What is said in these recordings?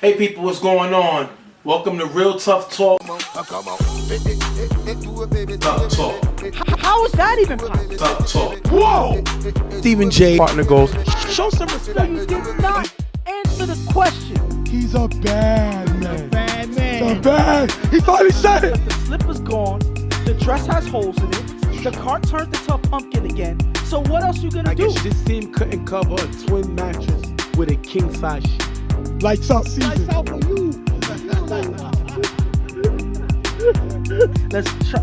Hey people, what's going on? Welcome to Real Tough Talk. Tough Talk. How is that even possible? Tough Talk. Whoa! Stephen J. partner goes, Show some respect. You did not answer the question. he's a bad man. Bad man. He's a bad. He finally said it. The slipper's gone. The dress has holes in it. The cart turned into a pumpkin again. So what else you gonna do? This team couldn't cover a twin mattress with a king size sheet. Lights out season. Lights out for you.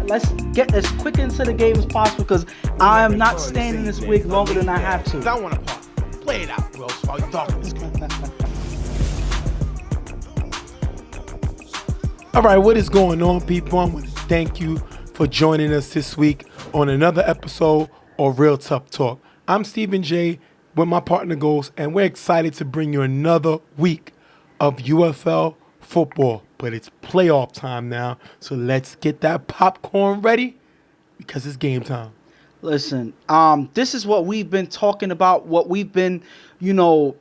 Let's get as quick into the game as possible because I am not staying in this wig longer than I have to. I want to part. Play it out, Wells, while you're talking this game. All right, what is going on, people? I want to thank you for joining us this week on another episode of Real Tough Talk. I'm Stephen J. with my partner Ghost, and we're excited to bring you another week of UFL football. But it's playoff time now, so let's get that popcorn ready because it's game time. Listen, this is what we've been talking about, what we've been,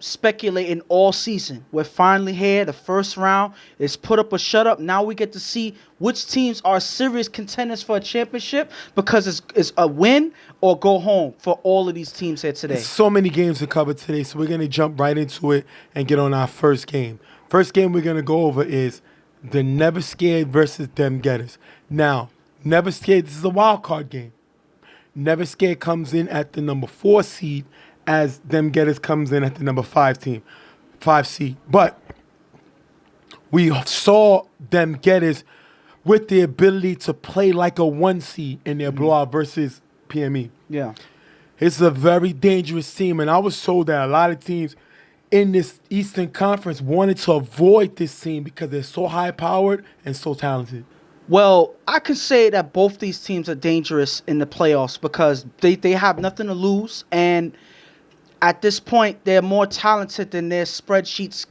speculating all season. We're finally here. The first round is put up or shut up. Now we get to see which teams are serious contenders for a championship because it's a win or go home for all of these teams here today. There's so many games to cover today, so we're going to jump right into it and get on our first game. First game we're going to go over is the Never Scared versus Dem Gettas. Now, Never Scared, this is a wild card game. Never Scared comes in at the number 4 seed as Dem Gettas comes in at the number 5 seed. But we saw Dem Gettas with the ability to play like a 1 seed in their blowout versus PME. Yeah. It's a very dangerous team, and I was told that a lot of teams in this Eastern Conference wanted to avoid this team because they're so high-powered and so talented. Well, I can say that both these teams are dangerous in the playoffs because they have nothing to lose, and at this point, they're more talented than their spreadsheets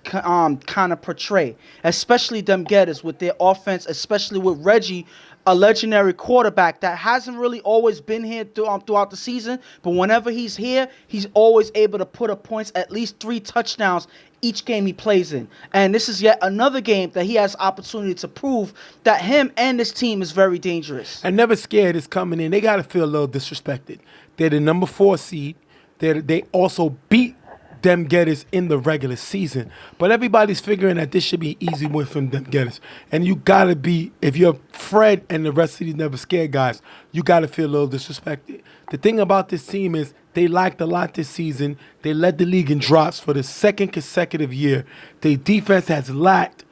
kind of portray, especially Dem Gettas with their offense, especially with Reggie, a legendary quarterback that hasn't really always been here throughout the season, but whenever he's here, he's always able to put up points, at least 3 touchdowns each game he plays in. And this is yet another game that he has opportunity to prove that him and this team is very dangerous. And Never Scared is coming in. They got to feel a little disrespected. They're the number 4 seed. They also beat Dem Gettas in the regular season. But everybody's figuring that this should be an easy win from Dem Gettas. And you got to be, if you're Fred and the rest of these Never Scared guys, you got to feel a little disrespected. The thing about this team is they lacked a lot this season. They led the league in drops for the 2nd consecutive year. Their defense has lacked.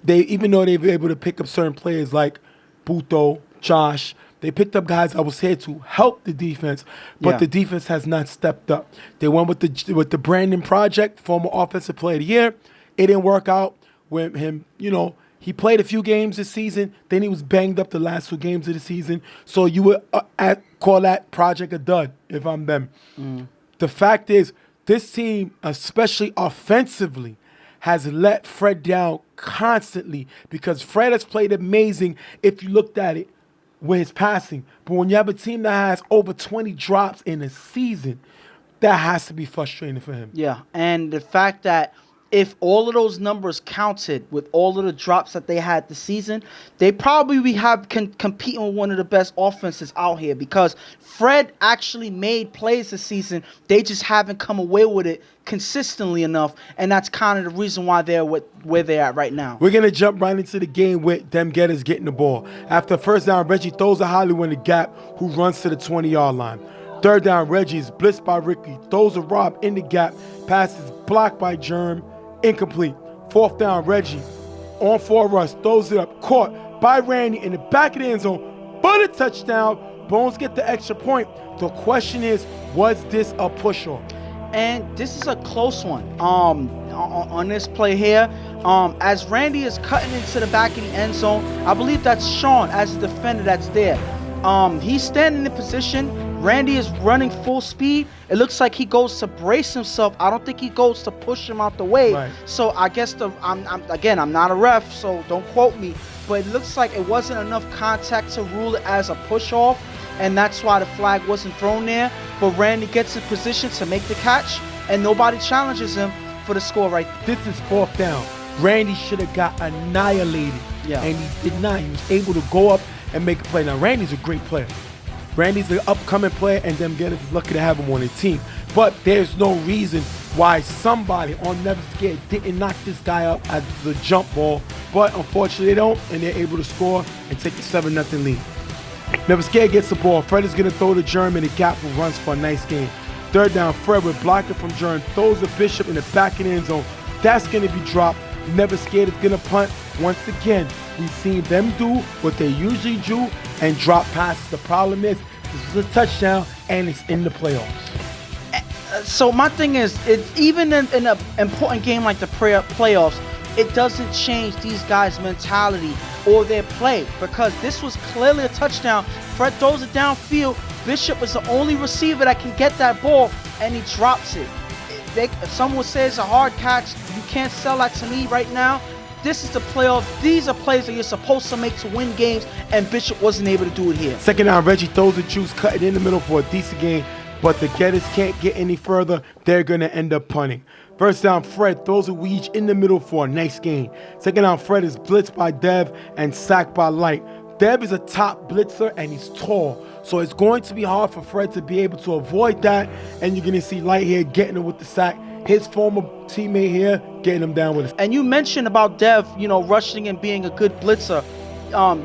Even though they were able to pick up certain players like Buto, Josh, they picked up guys that was here to help the defense, but the defense has not stepped up. They went with the Brandon Project, former offensive player of the year. It didn't work out with him. He played a few games this season. Then he was banged up the last 2 games of the season. So you would call that project a dud if I'm them. The fact is, this team, especially offensively, has let Fred down constantly because Fred has played amazing if you looked at it with his passing. But when you have a team that has over 20 drops in a season, that has to be frustrating for him. Yeah, and the fact that if all of those numbers counted with all of the drops that they had this season, they probably competing with one of the best offenses out here because Fred actually made plays this season. They just haven't come away with it consistently enough, and that's kind of the reason why they're where they're at right now. We're going to jump right into the game with Dem Gettas getting the ball. After first down, Reggie throws a Hollywood in the gap who runs to the 20-yard line. Third down, Reggie is blitzed by Ricky, throws a Rob in the gap, passes blocked by Germ, incomplete. Fourth down, Reggie on 4 rush, throws it up, caught by Randy in the back of the end zone, but a touchdown. Bones get the extra point. The question is, was this a push-off? And this is a close one on this play here. As Randy is cutting into the back of the end zone, I believe that's Sean as the defender that's there. He's standing in position. Randy is running full speed. It looks like he goes to brace himself. I don't think he goes to push him out the way. Right. So I guess I'm not a ref, so don't quote me. But it looks like it wasn't enough contact to rule it as a push-off, and that's why the flag wasn't thrown there. But Randy gets in position to make the catch, and nobody challenges him for the score right there. This is 4th down. Randy should have got annihilated. Yeah. And he did not. He was able to go up and make a play. Now, Randy's a great player. Randy's an upcoming player, and Dem Gettas is lucky to have him on their team. But there's no reason why somebody on Never Scared didn't knock this guy up as the jump ball. But unfortunately, they don't, and they're able to score and take the 7-0 lead. Never Scared gets the ball. Fred is going to throw to Germ, and the gap runs for a nice game. Third down, Fred with blocking from Germ throws a Bishop in the back of the end zone. That's going to be dropped. Never Scared is going to punt. Once again, we've seen them do what they usually do and drop passes. The problem is, this is a touchdown, and it's in the playoffs. So my thing is, even in an important game like the playoffs, it doesn't change these guys' mentality or their play, because this was clearly a touchdown. Fred throws it downfield. Bishop is the only receiver that can get that ball, and he drops it. Some would say it's a hard catch. You can't sell that to me right now. This is the playoffs. These are plays that you're supposed to make to win games, and Bishop wasn't able to do it here. Second down, Reggie throws the juice, cut it in the middle for a decent gain, but the Gettas can't get any further. They're going to end up punting. First down, Fred throws a weege in the middle for a nice gain. Second down, Fred is blitzed by Dev and sacked by Light. Dev is a top blitzer, and he's tall, so it's going to be hard for Fred to be able to avoid that, and you're going to see Light here getting him with the sack. His former teammate here getting him down with it. And you mentioned about Dev, rushing and being a good blitzer.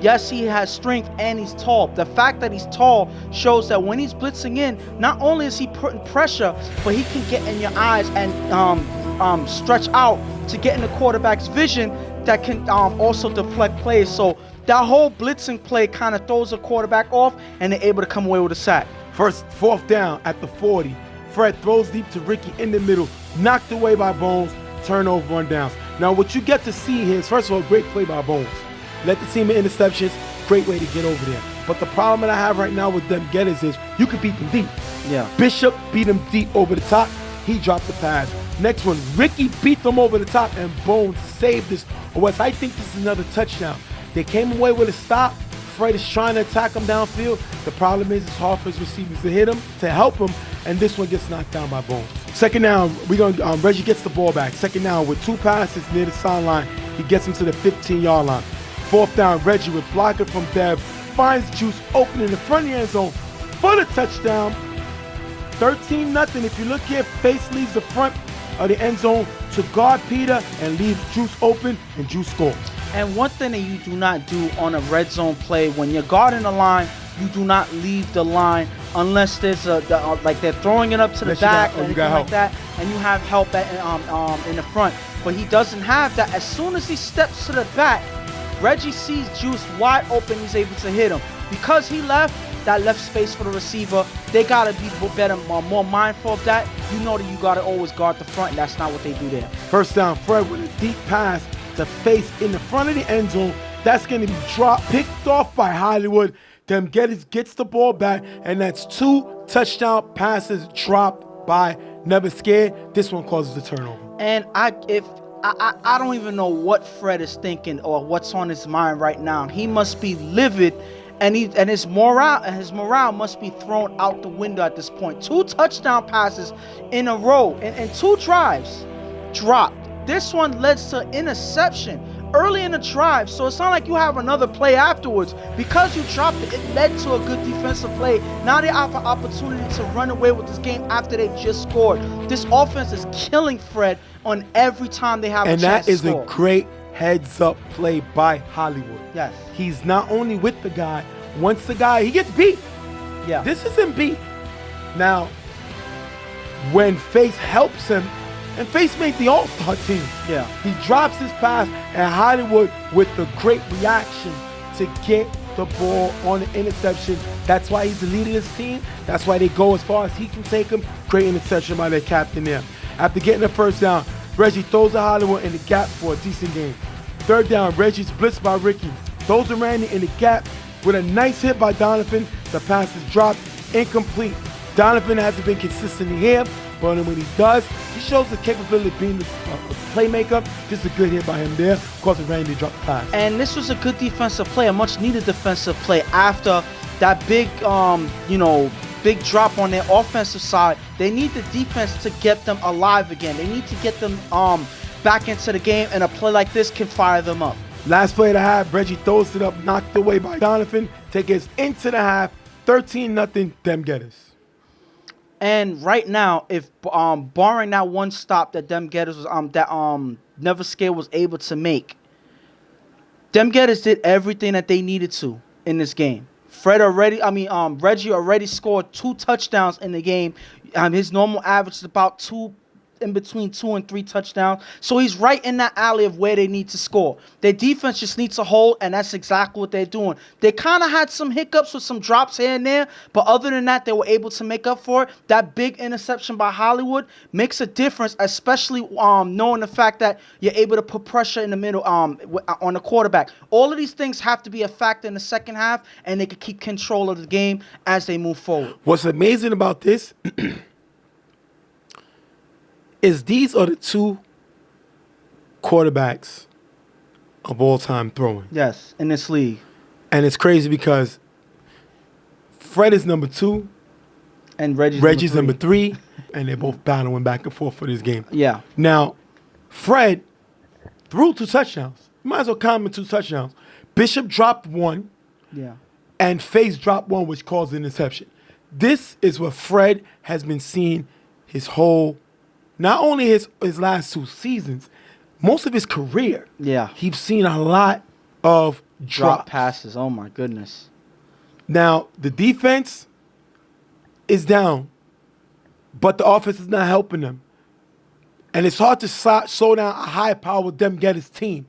Yes, he has strength and he's tall. The fact that he's tall shows that when he's blitzing in, not only is he putting pressure, but he can get in your eyes and stretch out to get in the quarterback's vision that can also deflect plays. So that whole blitzing play kind of throws the quarterback off, and they're able to come away with a sack. Fourth down at the 40. Fred throws deep to Ricky in the middle, knocked away by Bones, turnover on downs. Now, what you get to see here is, first of all, great play by Bones. Let the team in interceptions, great way to get over there. But the problem that I have right now with Dem Gettas is you could beat them deep. Yeah. Bishop beat him deep over the top. He dropped the pass. Next one, Ricky beat them over the top, and Bones saved this. Wes, I think this is another touchdown. They came away with a stop. Fred is trying to attack him downfield. The problem is it's hard for his receivers to hit him, to help him, and this one gets knocked down by Bones. Second down, Reggie gets the ball back. Second down with 2 passes near the sideline. He gets him to the 15-yard line. Fourth down, Reggie with blocking from Dev finds Juice open in the front of the end zone for the touchdown. 13-0. If you look here, Face leaves the front of the end zone to guard Peter and leave Juice open, and Juice scores. And one thing that you do not do on a red zone play, when you're guarding the line, you do not leave the line unless there's like they're throwing it up to the back or anything like that, and you have help in the front. But he doesn't have that. As soon as he steps to the back, Reggie sees Juice wide open. He's able to hit him. Because he left space for the receiver, they got to be better, more mindful of that. You know that you got to always guard the front, and that's not what they do there. First down, Fred with a deep pass to Face in the front of the end zone. That's going to be picked off by Hollywood. Dem Gettas gets the ball back, and that's 2 touchdown passes dropped by Never Scared. This one causes a turnover. And I don't even know what Fred is thinking or what's on his mind right now. He must be livid, and his morale must be thrown out the window at this point. 2 touchdown passes in a row and 2 drives dropped. This one led to interception early in the drive, so it's not like you have another play afterwards. Because you dropped it, it led to a good defensive play. Now they have an opportunity to run away with this game after they just scored. This offense is killing Fred on every time they have a chance to score. And that is a great heads-up play by Hollywood. Yes. He's not only with the guy, once the guy, he gets beat. Yeah. This isn't beat. Now, when Face helps him, and Face made the All-Star team. Yeah. He drops his pass, and Hollywood with the great reaction to get the ball on the interception. That's why he's the leader of this team. That's why they go as far as he can take him. Great interception by their captain there. After getting the first down, Reggie throws to Hollywood in the gap for a decent game. Third down, Reggie's blitzed by Ricky. Throws to Randy in the gap with a nice hit by Donovan. The pass is dropped, incomplete. Donovan hasn't been consistently here, but when he does, he shows the capability of being a playmaker. Just a good hit by him there. Of course, Randy dropped the pass. And this was a good defensive play, a much needed defensive play after that big, big drop on their offensive side. They need the defense to get them alive again. They need to get them back into the game, and a play like this can fire them up. Last play of the half, Reggie throws it up, knocked away by Donovan. Take us into the half, 13-0, Dem Gettas. And right now, if barring that one stop that Dem Gettas was Never Scared was able to make, Dem Gettas did everything that they needed to in this game. Reggie already scored 2 touchdowns in the game. His normal average is about in between 2 and 3 touchdowns. So he's right in that alley of where they need to score. Their defense just needs to hold, and that's exactly what they're doing. They kind of had some hiccups with some drops here and there, but other than that, they were able to make up for it. That big interception by Hollywood makes a difference, especially knowing the fact that you're able to put pressure in the middle on the quarterback. All of these things have to be a factor in the second half, and they can keep control of the game as they move forward. What's amazing about this is these are the 2 quarterbacks of all time throwing. Yes, in this league. And it's crazy because Fred is number 2 And Reggie's number 3, and they're both battling back and forth for this game. Yeah. Now, Fred threw 2 touchdowns. You might as well count him in 2 touchdowns. Bishop dropped 1. Yeah. And Faze dropped 1, which caused an interception. This is what Fred has been seeing his whole, not only his last 2 seasons, most of his career. Yeah. He's seen a lot of Drop drops. passes. Oh, my goodness. Now, the defense is down, but the offense is not helping them. And it's hard to slow down a high-powered Dem Gettas team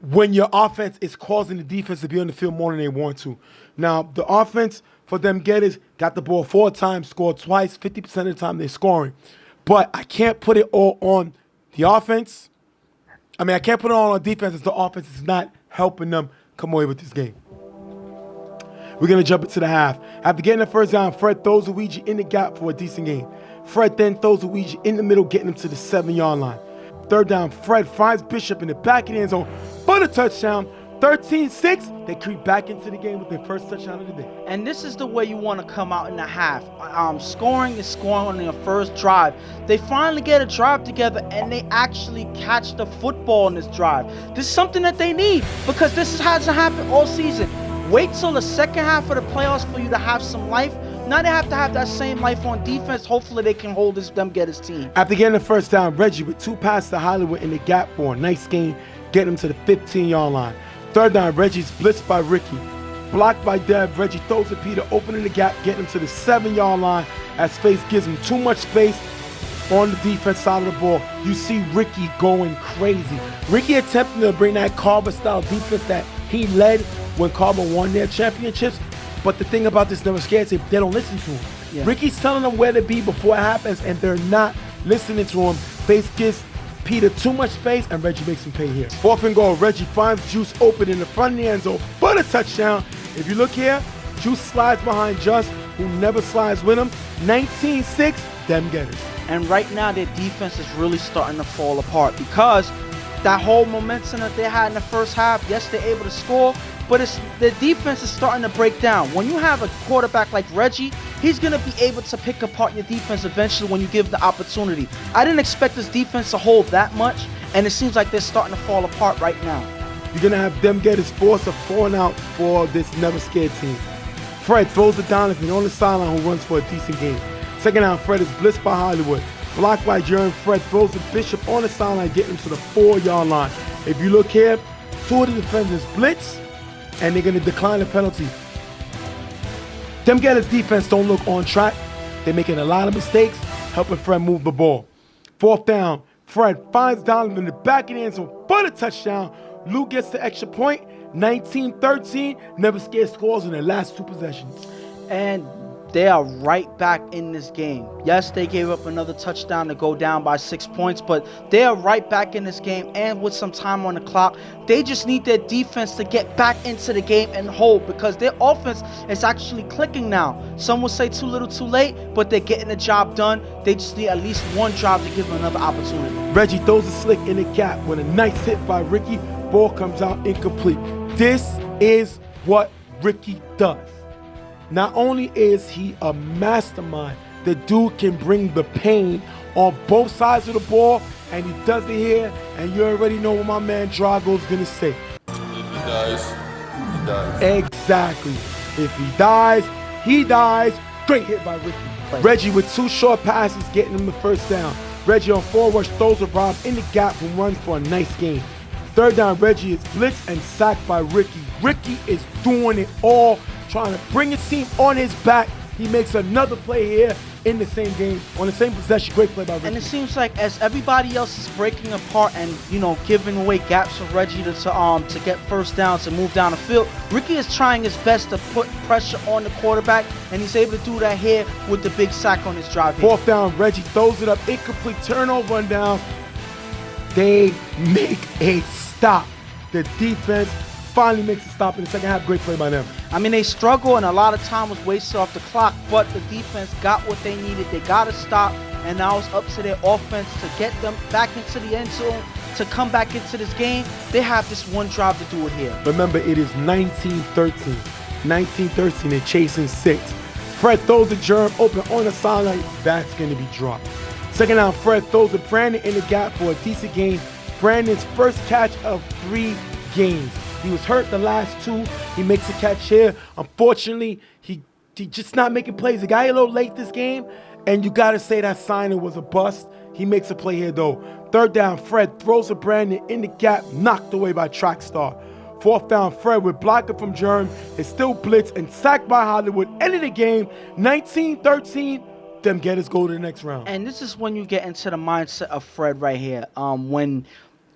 when your offense is causing the defense to be on the field more than they want to. Now, the offense for Dem Gettas got the ball 4 times, scored twice, 50% of the time they're scoring. But I can't put it all on the offense. I can't put it all on defense if the offense is not helping them come away with this game. We're going to jump into the half. After getting the first down, Fred throws Luigi in the gap for a decent gain. Fred then throws Luigi in the middle, getting him to the 7-yard line. Third down, Fred finds Bishop in the back of the end zone for the touchdown. 13-6, they creep back into the game with their first touchdown of the day. And this is the way you want to come out in the half. Scoring is scoring on your first drive. They finally get a drive together, and they actually catch the football in this drive. This is something that they need, because this hasn't happened all season. Wait till the second half of the playoffs for you to have some life. Now they have to have that same life on defense. Hopefully they can hold this Dem Gettas team. After getting the first down, Reggie with 2 passes to Hollywood in the gap for a nice gain, getting him to the 15-yard line. Third down, Reggie's blitzed by Ricky. Blocked by Dev, Reggie throws to Peter, opening the gap, getting him to the 7-yard line as Faze gives him too much space on the defense side of the ball. You see Ricky going crazy. Ricky attempting to bring that Carver-style defense that he led when Carver won their championships. But the thing about this Never Scared team, they don't listen to him. Yeah. Ricky's telling them where to be before it happens, and they're not listening to him. Faze gives Peter too much space, and Reggie makes him pay here. 4th and goal, Reggie finds Juice open in the front of the end zone for the touchdown. If you look here, Juice slides behind Just, who never slides with him. 19-6, Dem Gettas. And right now their defense is really starting to fall apart, because that whole momentum that they had in the first half, yes, they're able to score, but the defense is starting to break down. When you have a quarterback like Reggie, he's going to be able to pick apart your defense eventually when you give the opportunity. I didn't expect this defense to hold that much, and it seems like they're starting to fall apart right now. You're going to have Dem Gettas force a 4-and-out for this Never Scared team. Fred throws to Donovan on the sideline, who runs for a decent gain. Second down, Fred is blitzed by Hollywood. Blocked by Jaron. Fred throws to Bishop on the sideline, getting him to the 4-yard line. If you look here, 2 of the defenders blitz, and they're going to decline the penalty. Dem Gettas' defense don't look on track. They're making a lot of mistakes, helping Fred move the ball. 4th down, Fred finds Donovan in the back of the end zone for the touchdown. Lou gets the extra point. 19-13, Never Scared scores in their last 2 possessions. And they are right back in this game. Yes, they gave up another touchdown to go down by 6 points, but they are right back in this game, and with some time on the clock, they just need their defense to get back into the game and hold, because their offense is actually clicking now. Some will say too little too late, but they're getting the job done. They just need at least one drive to give them another opportunity. Reggie throws a slick in the gap with a nice hit by Ricky. Ball comes out incomplete. This is what Ricky does. Not only is he a mastermind, the dude can bring the pain on both sides of the ball, and he does it here, and you already know what my man Drago's gonna say. If he dies, he dies. Exactly. If he dies, he dies. Great hit by Ricky. Reggie with 2 short passes getting him the first down. Reggie on 4 rush throws a Rob in the gap and runs for a nice gain. 3rd down, Reggie is blitzed and sacked by Ricky. Ricky is doing it all, trying to bring his team on his back. He makes another play here in the same game, on the same possession. Great play by Ricky. And it seems like as everybody else is breaking apart and, giving away gaps for Reggie to get first downs and move down the field, Ricky is trying his best to put pressure on the quarterback, and he's able to do that here with the big sack on his drive here. 4th down, Reggie throws it up, incomplete, turnover run down. They make a stop. The defense finally makes a stop in the second half. Great play by them. I mean, they struggle and a lot of time was wasted off the clock, but the defense got what they needed. They got to stop, and now it's up to their offense to get them back into the end zone, to come back into this game. They have this one drive to do it here. Remember, it is 19-13. 19-13, they're chasing 6. Fred throws the germ open on the sideline. That's going to be dropped. 2nd down, Fred throws to Brandon in the gap for a decent gain. Brandon's first catch of 3 games. He was hurt the last 2. He makes a catch here. Unfortunately, he just not making plays. The guy a little late this game, and you got to say that signing was a bust. He makes a play here, though. 3rd down, Fred throws to Brandon in the gap, knocked away by Trackstar. 4th down, Fred with blocker from Jerm is still blitzed and sacked by Hollywood. End of the game, 19-13. Dem Gettas go to the next round. And this is when you get into the mindset of Fred right here. When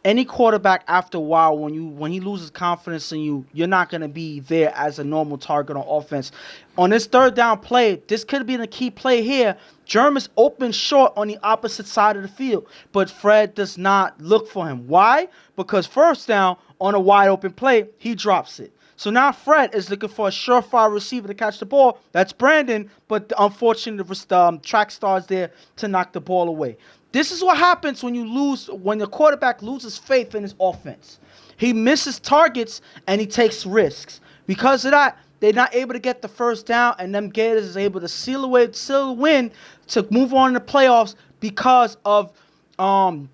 any quarterback, after a while, when he loses confidence in you, you're not going to be there as a normal target on offense. On this 3rd down play, this could have been a key play here. Jerm is open short on the opposite side of the field, but Fred does not look for him. Why? Because 1st down, on a wide open play, he drops it. So now Fred is looking for a surefire receiver to catch the ball. That's Brandon, but unfortunately, the track stars there to knock the ball away. This is what happens when the quarterback loses faith in his offense. He misses targets and he takes risks. Because of that, they're not able to get the first down, and Dem Gettas is able to seal the win to move on in the playoffs because of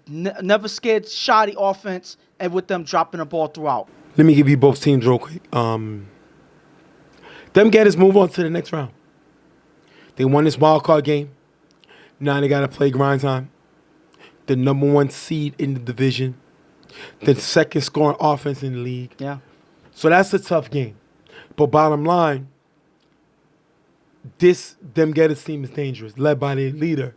never scared shoddy offense and with them dropping the ball throughout. Let me give you both teams real quick. Dem Gettas move on to the next round. They won this wild card game. Now they got to play Grindtime, the number 1 seed in the division, the 2nd scoring offense in the league. Yeah. So that's a tough game. But bottom line, this Dem Gettas team is dangerous, led by their leader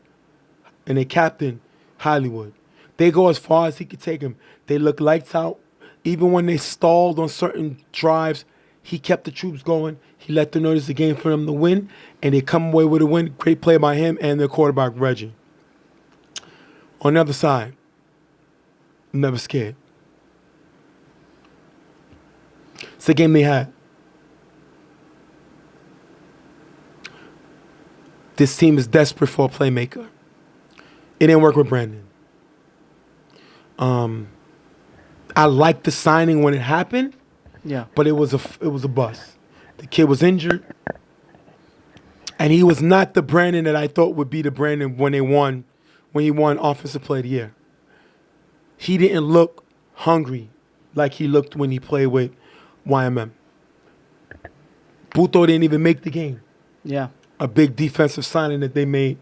and their captain, Hollywood. They go as far as he could take them. They look lights out. Even when they stalled on certain drives, he kept the troops going. He let them know this is a game for them to win, and they come away with a win. Great play by him and their quarterback, Reggie. On the other side, never scared. It's the game they had. This team is desperate for a playmaker. It didn't work with Brandon. I liked the signing when it happened. Yeah. But it was a bust. The kid was injured, and he was not the Brandon that I thought would be the Brandon when he won Offensive Player of the Year. He didn't look hungry like he looked when he played with YMM. Buto didn't even make the game. Yeah. A big defensive signing that they made.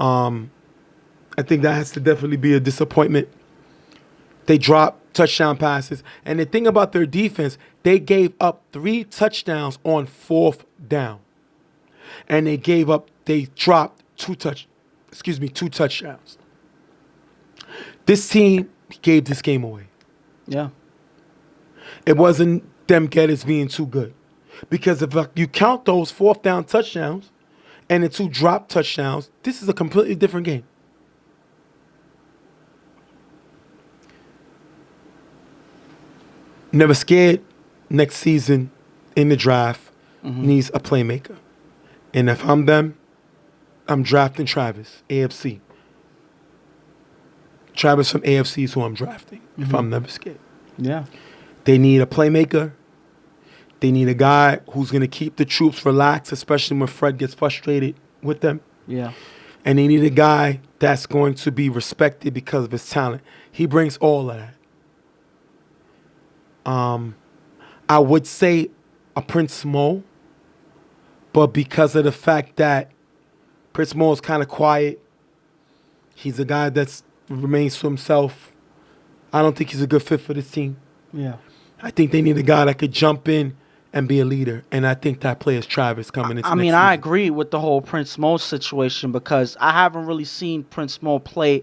I think that has to definitely be a disappointment. They dropped touchdown passes. And the thing about their defense, they gave up 3 touchdowns on 4th down. And they dropped 2 touchdowns. This team gave this game away. Yeah. It wasn't Dem Gettas being too good. Because if you count those 4th down touchdowns and the 2 drop touchdowns, this is a completely different game. Never scared. Next season in the draft needs a playmaker. And if I'm them, I'm drafting Travis, AFC. Travis from AFC is who I'm drafting if I'm never scared. Yeah. They need a playmaker. They need a guy who's going to keep the troops relaxed, especially when Fred gets frustrated with them. Yeah. And they need a guy that's going to be respected because of his talent. He brings all of that. I would say a Prince Mo, but because of the fact that Prince Mo is kind of quiet, he's a guy that remains to himself. I don't think he's a good fit for this team. Yeah. I think they need a guy that could jump in and be a leader, and I think that player is Travis coming into. I mean, next I season. agree with the whole Prince Mo situation because I haven't really seen Prince Mo play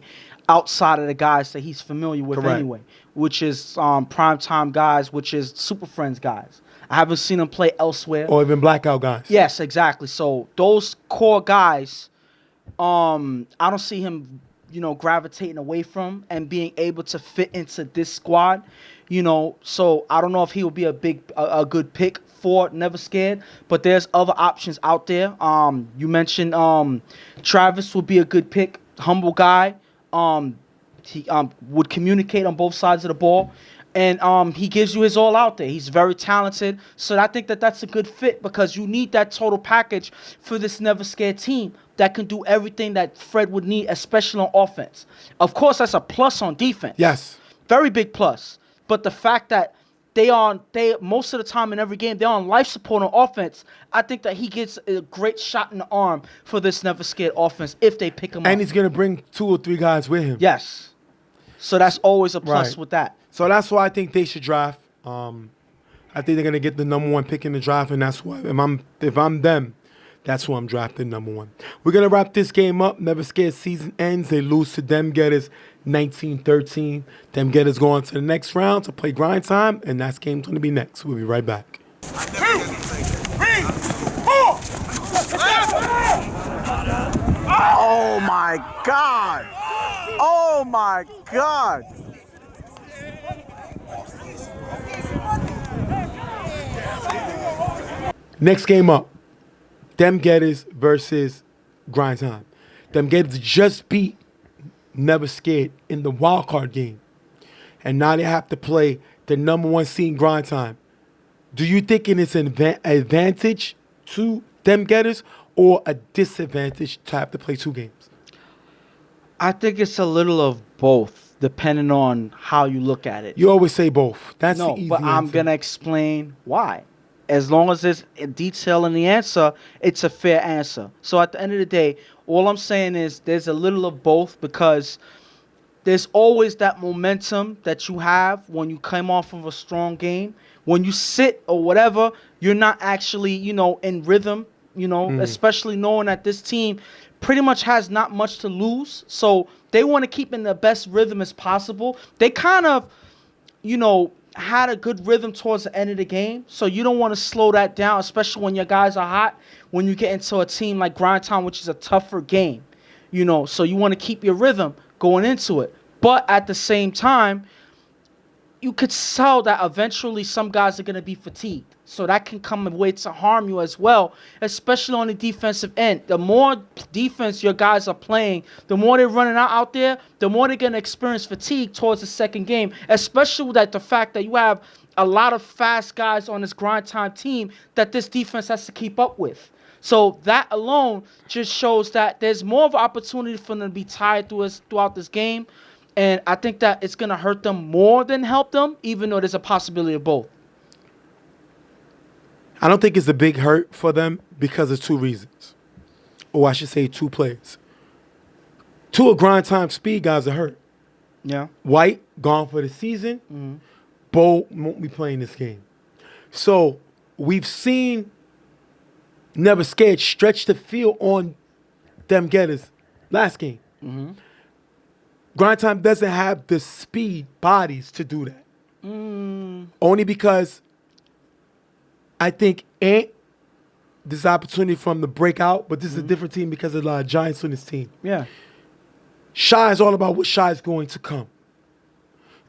outside of the guys that he's familiar with Correct. anyway, which is primetime guys, which is Super Friends guys. I haven't seen him play elsewhere. Or even blackout guys. Yes, exactly. So those core guys, I don't see him, gravitating away from and being able to fit into this squad. So I don't know if he will be a good pick for Never Scared, but there's other options out there. You mentioned Travis would be a good pick, humble guy. He would communicate on both sides of the ball, and he gives you his all out there. He's very talented, so I think that that's a good fit because you need that total package for this Never Scared team that can do everything that Fred would need, especially on offense. Of course, that's a plus on defense. Yes. Very big plus. But the fact that they most of the time in every game they're on life support on offense, I think that he gets a great shot in the arm for this Never Scared offense if they pick him up. And he's going to bring 2 or 3 guys with him. Yes. So that's always a plus Right. with that. So that's why I think they should draft. I think they're gonna get the number 1 pick in the draft, and that's why if I'm them, that's who I'm drafting number 1. We're gonna wrap this game up. Never Scared season ends. They lose to Dem Gettas 19-13. Dem Gettas go on to the next round to play Grindtime, and that game's gonna be next. We'll be right back. Oh my God! Oh my God! Next game up, Dem Gettas versus Grindtime. Dem Gettas just beat Never Scared in the wild card game, and now they have to play the number 1 seed in Grindtime. Do you think it is an advantage to Dem Gettas or a disadvantage to have to play 2 games? I think it's a little of both, depending on how you look at it. You always say both. That's No, the easy but I'm answer. going to explain why. As long as there's a detail in the answer, it's a fair answer. So at the end of the day, all I'm saying is there's a little of both because there's always that momentum that you have when you come off of a strong game. When you sit or whatever, you're not actually, in rhythm, especially knowing that this team pretty much has not much to lose. So they want to keep in the best rhythm as possible. They kind of, had a good rhythm towards the end of the game. So you don't want to slow that down, especially when your guys are hot, when you get into a team like Grindtime, which is a tougher game. So you want to keep your rhythm going into it. But at the same time, you could tell that eventually some guys are going to be fatigued. So that can come a way to harm you as well, especially on the defensive end. The more defense your guys are playing, the more they're running out there, the more they're going to experience fatigue towards the second game, especially with the fact that you have a lot of fast guys on this Grindtime team that this defense has to keep up with. So that alone just shows that there's more of an opportunity for them to be tired throughout this game. And I think that it's going to hurt them more than help them, even though there's a possibility of both. I don't think it's a big hurt for them because of 2 reasons. Or I should say 2 players. 2 of Grindtime speed guys are hurt. Yeah. White, gone for the season. Mm-hmm. Bo won't be playing this game. So we've seen Never Scared stretch the field on Dem Gettas last game. Mm-hmm. Grindtime doesn't have the speed bodies to do that. Only because I think this opportunity for him to break out, but this is a different team because there's a lot of giants on this team. Yeah. Shy is all about what Shy is going to come.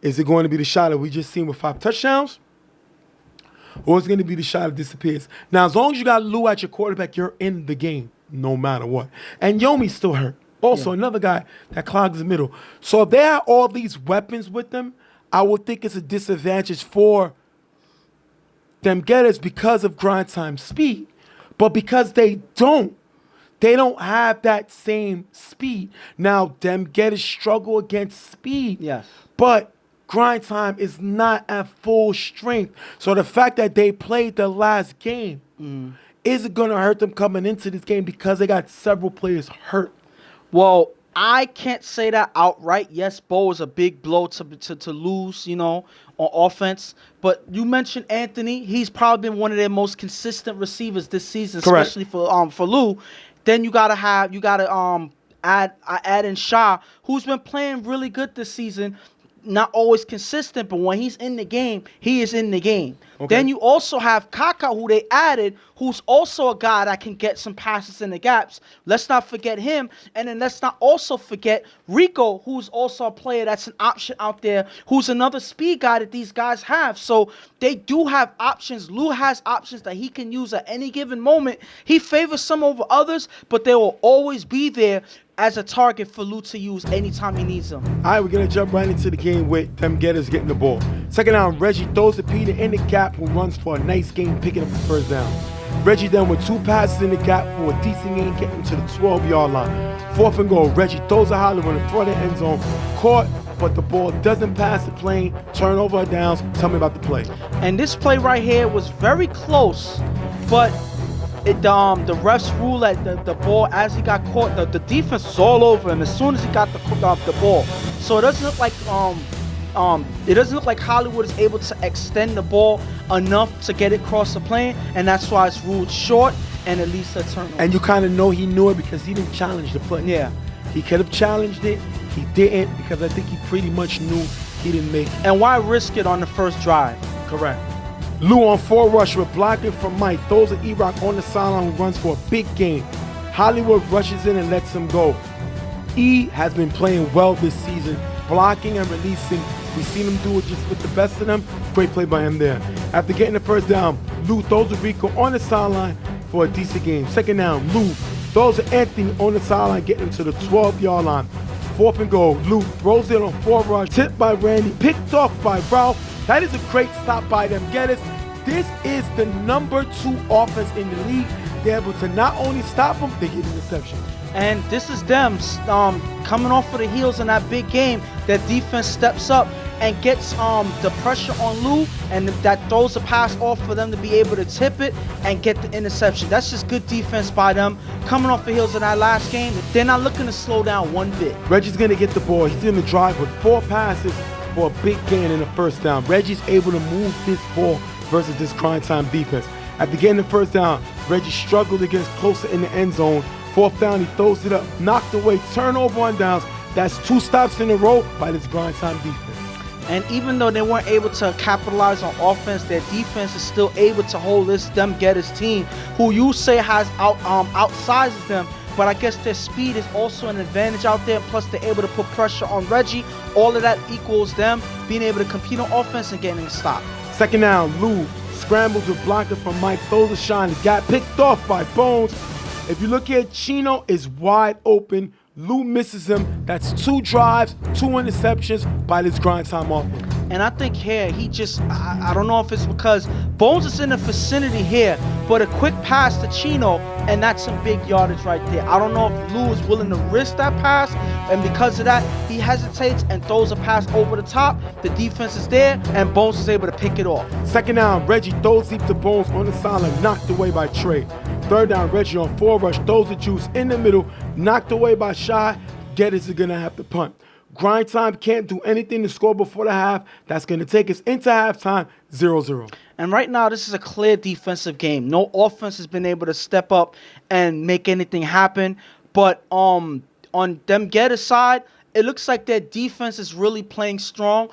Is it going to be the shot that we just seen with 5 touchdowns? Or is it going to be the shot that disappears? Now, as long as you got Lou at your quarterback, you're in the game no matter what. And Yomi's still hurt. Also, another guy that clogs the middle. So if they have all these weapons with them, I would think it's a disadvantage for Dem Gettas because of Grindtime speed. But because they don't, They don't have that same speed. Now, Dem Gettas struggle against speed. Yes. But Grindtime is not at full strength. So the fact that they played the last game isn't going to hurt them coming into this game because they got several players hurt. Well, I can't say that outright. Yes, Bo is a big blow to lose, on offense. But you mentioned Anthony. He's probably been one of their most consistent receivers this season, Correct. especially for Lou. Then you gotta add in Shaw, who's been playing really good this season. Not always consistent, but when he's in the game, he is in the game. Okay. Then you also have Kaka, who they added, who's also a guy that can get some passes in the gaps. Let's not forget him. And then let's not also forget Rico, who's also a player that's an option out there, who's another speed guy that these guys have. So they do have options. Lou has options that he can use at any given moment. He favors some over others, but they will always be there as a target for Lou to use anytime he needs them. All right, we're going to jump right into the game with Dem Gettas getting the ball. Second down, Reggie throws to Peter in the gap, who runs for a nice game, picking up the first down. Reggie then with 2 passes in the gap for a decent game, getting to the 12-yard line. 4th and goal, Reggie throws a Hollywood in the front of the end zone, caught, but the ball doesn't pass the plane, turnover or downs. Tell me about the play. And this play right here was very close, but the refs rule that the ball, as he got caught, the defense was all over him as soon as he got the ball. So it doesn't look like Hollywood is able to extend the ball enough to get it across the plane, and that's why it's ruled short and at least a turnover. And you kind of know he knew it because he didn't challenge the play. Yeah. He could have challenged it. He didn't because I think he pretty much knew he didn't make it. And why risk it on the first drive? Correct. Lou on 4 rush with blocking from Mike. Throws an E-Rock on the sideline who runs for a big gain. Hollywood rushes in and lets him go. E has been playing well this season, blocking and releasing. We've seen him do it just with the best of them. Great play by him there. After getting the first down, Lou throws a Rico on the sideline for a decent game. Second down, Lou throws to Anthony on the sideline, getting to the 12-yard line. 4th and goal, Lou throws it on 4 rush, tipped by Randy, picked off by Ralph. That is a great stop by Dem Gettas. This is the number 2 offense in the league. They're able to not only stop them, they get an interception. And this is them coming off of the heels in that big game. Their defense steps up and gets the pressure on Lou, and that throws the pass off for them to be able to tip it and get the interception. That's just good defense by them. Coming off the heels of that last game, they're not looking to slow down one bit. Reggie's going to get the ball. He's going to drive with 4 passes for a big gain in the first down. Reggie's able to move this ball versus this Grindtime defense. After getting the first down, Reggie struggled to get closer in the end zone. 4th down, he throws it up, knocked away, turnover on downs. That's 2 stops in a row by this Grindtime defense. And even though they weren't able to capitalize on offense, their defense is still able to hold this Dem Gettas team, who you say has outsizes them. But I guess their speed is also an advantage out there. Plus, they're able to put pressure on Reggie. All of that equals them being able to compete on offense and getting a stop. Second down, Lou scrambles with blocker from Mike, throws a shot, and got picked off by Bones. If you look here, Chino is wide open. Lou misses him. That's 2 drives, 2 interceptions by this Grindtime offense. And I think here, I don't know if it's because Bones is in the vicinity here, but a quick pass to Chino, and that's some big yardage right there. I don't know if Lou is willing to risk that pass, and because of that, he hesitates and throws a pass over the top. The defense is there, and Bones is able to pick it off. Second down, Reggie throws deep to Bones on the sideline, knocked away by Trey. Third down, Reggie on 4 rush, throws the juice in the middle, knocked away by Shy. Gettas is going to have to punt. Grindtime can't do anything to score before the half. That's going to take us into halftime, 0-0. And right now, this is a clear defensive game. No offense has been able to step up and make anything happen. But on Dem Gettas' side, it looks like their defense is really playing strong.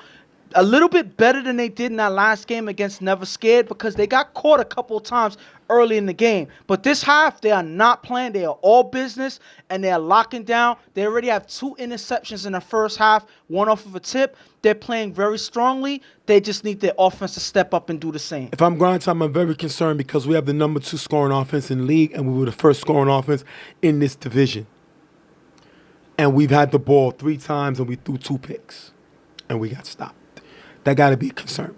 A little bit better than they did in that last game against Never Scared, because they got caught a couple of times early in the game. But this half, they are not playing. They are all business, and they are locking down. They already have 2 interceptions in the first half, 1 off of a tip. They're playing very strongly. They just need their offense to step up and do the same. If I'm Grindtime, I'm very concerned because we have the number 2 scoring offense in the league, and we were the first scoring offense in this division. And we've had the ball 3 times, and we threw 2 picks, and we got stopped. That got to be a concern.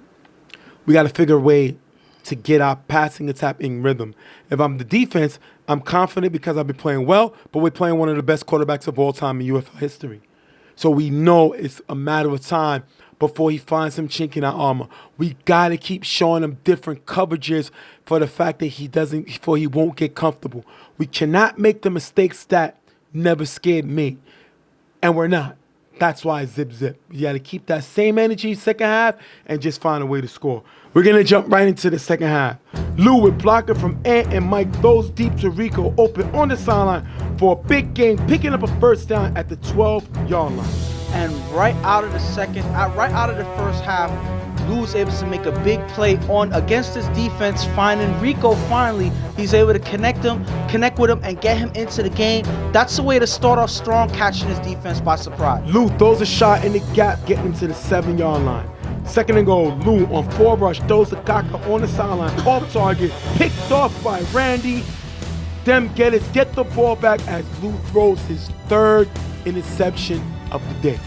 We got to figure a way to get our passing attack in rhythm. If I'm the defense, I'm confident because I've been playing well, but we're playing one of the best quarterbacks of all time in UFL history. So we know it's a matter of time before he finds some chink in our armor. We got to keep showing him different coverages for the fact that he won't get comfortable. We cannot make the mistakes that never scared me. And we're not. That's why zip. You got to keep that same energy second half and just find a way to score. We're going to jump right into the second half. Lou with blocker from Ant and Mike throws deep to Rico open on the sideline for a big gain, picking up a first down at the 12-yard line. And right out of the first half, Lou was able to make a big play against his defense, finding Rico finally. He's able to connect with him, and get him into the game. That's the way to start off strong, catching his defense by surprise. Lou throws a shot in the gap, getting him to the 7-yard line. Second and goal, Lou on 4 rush, throws the Kaka on the sideline, off target, picked off by Randy. Dem Gettas get the ball back as Lou throws his 3rd interception of the day.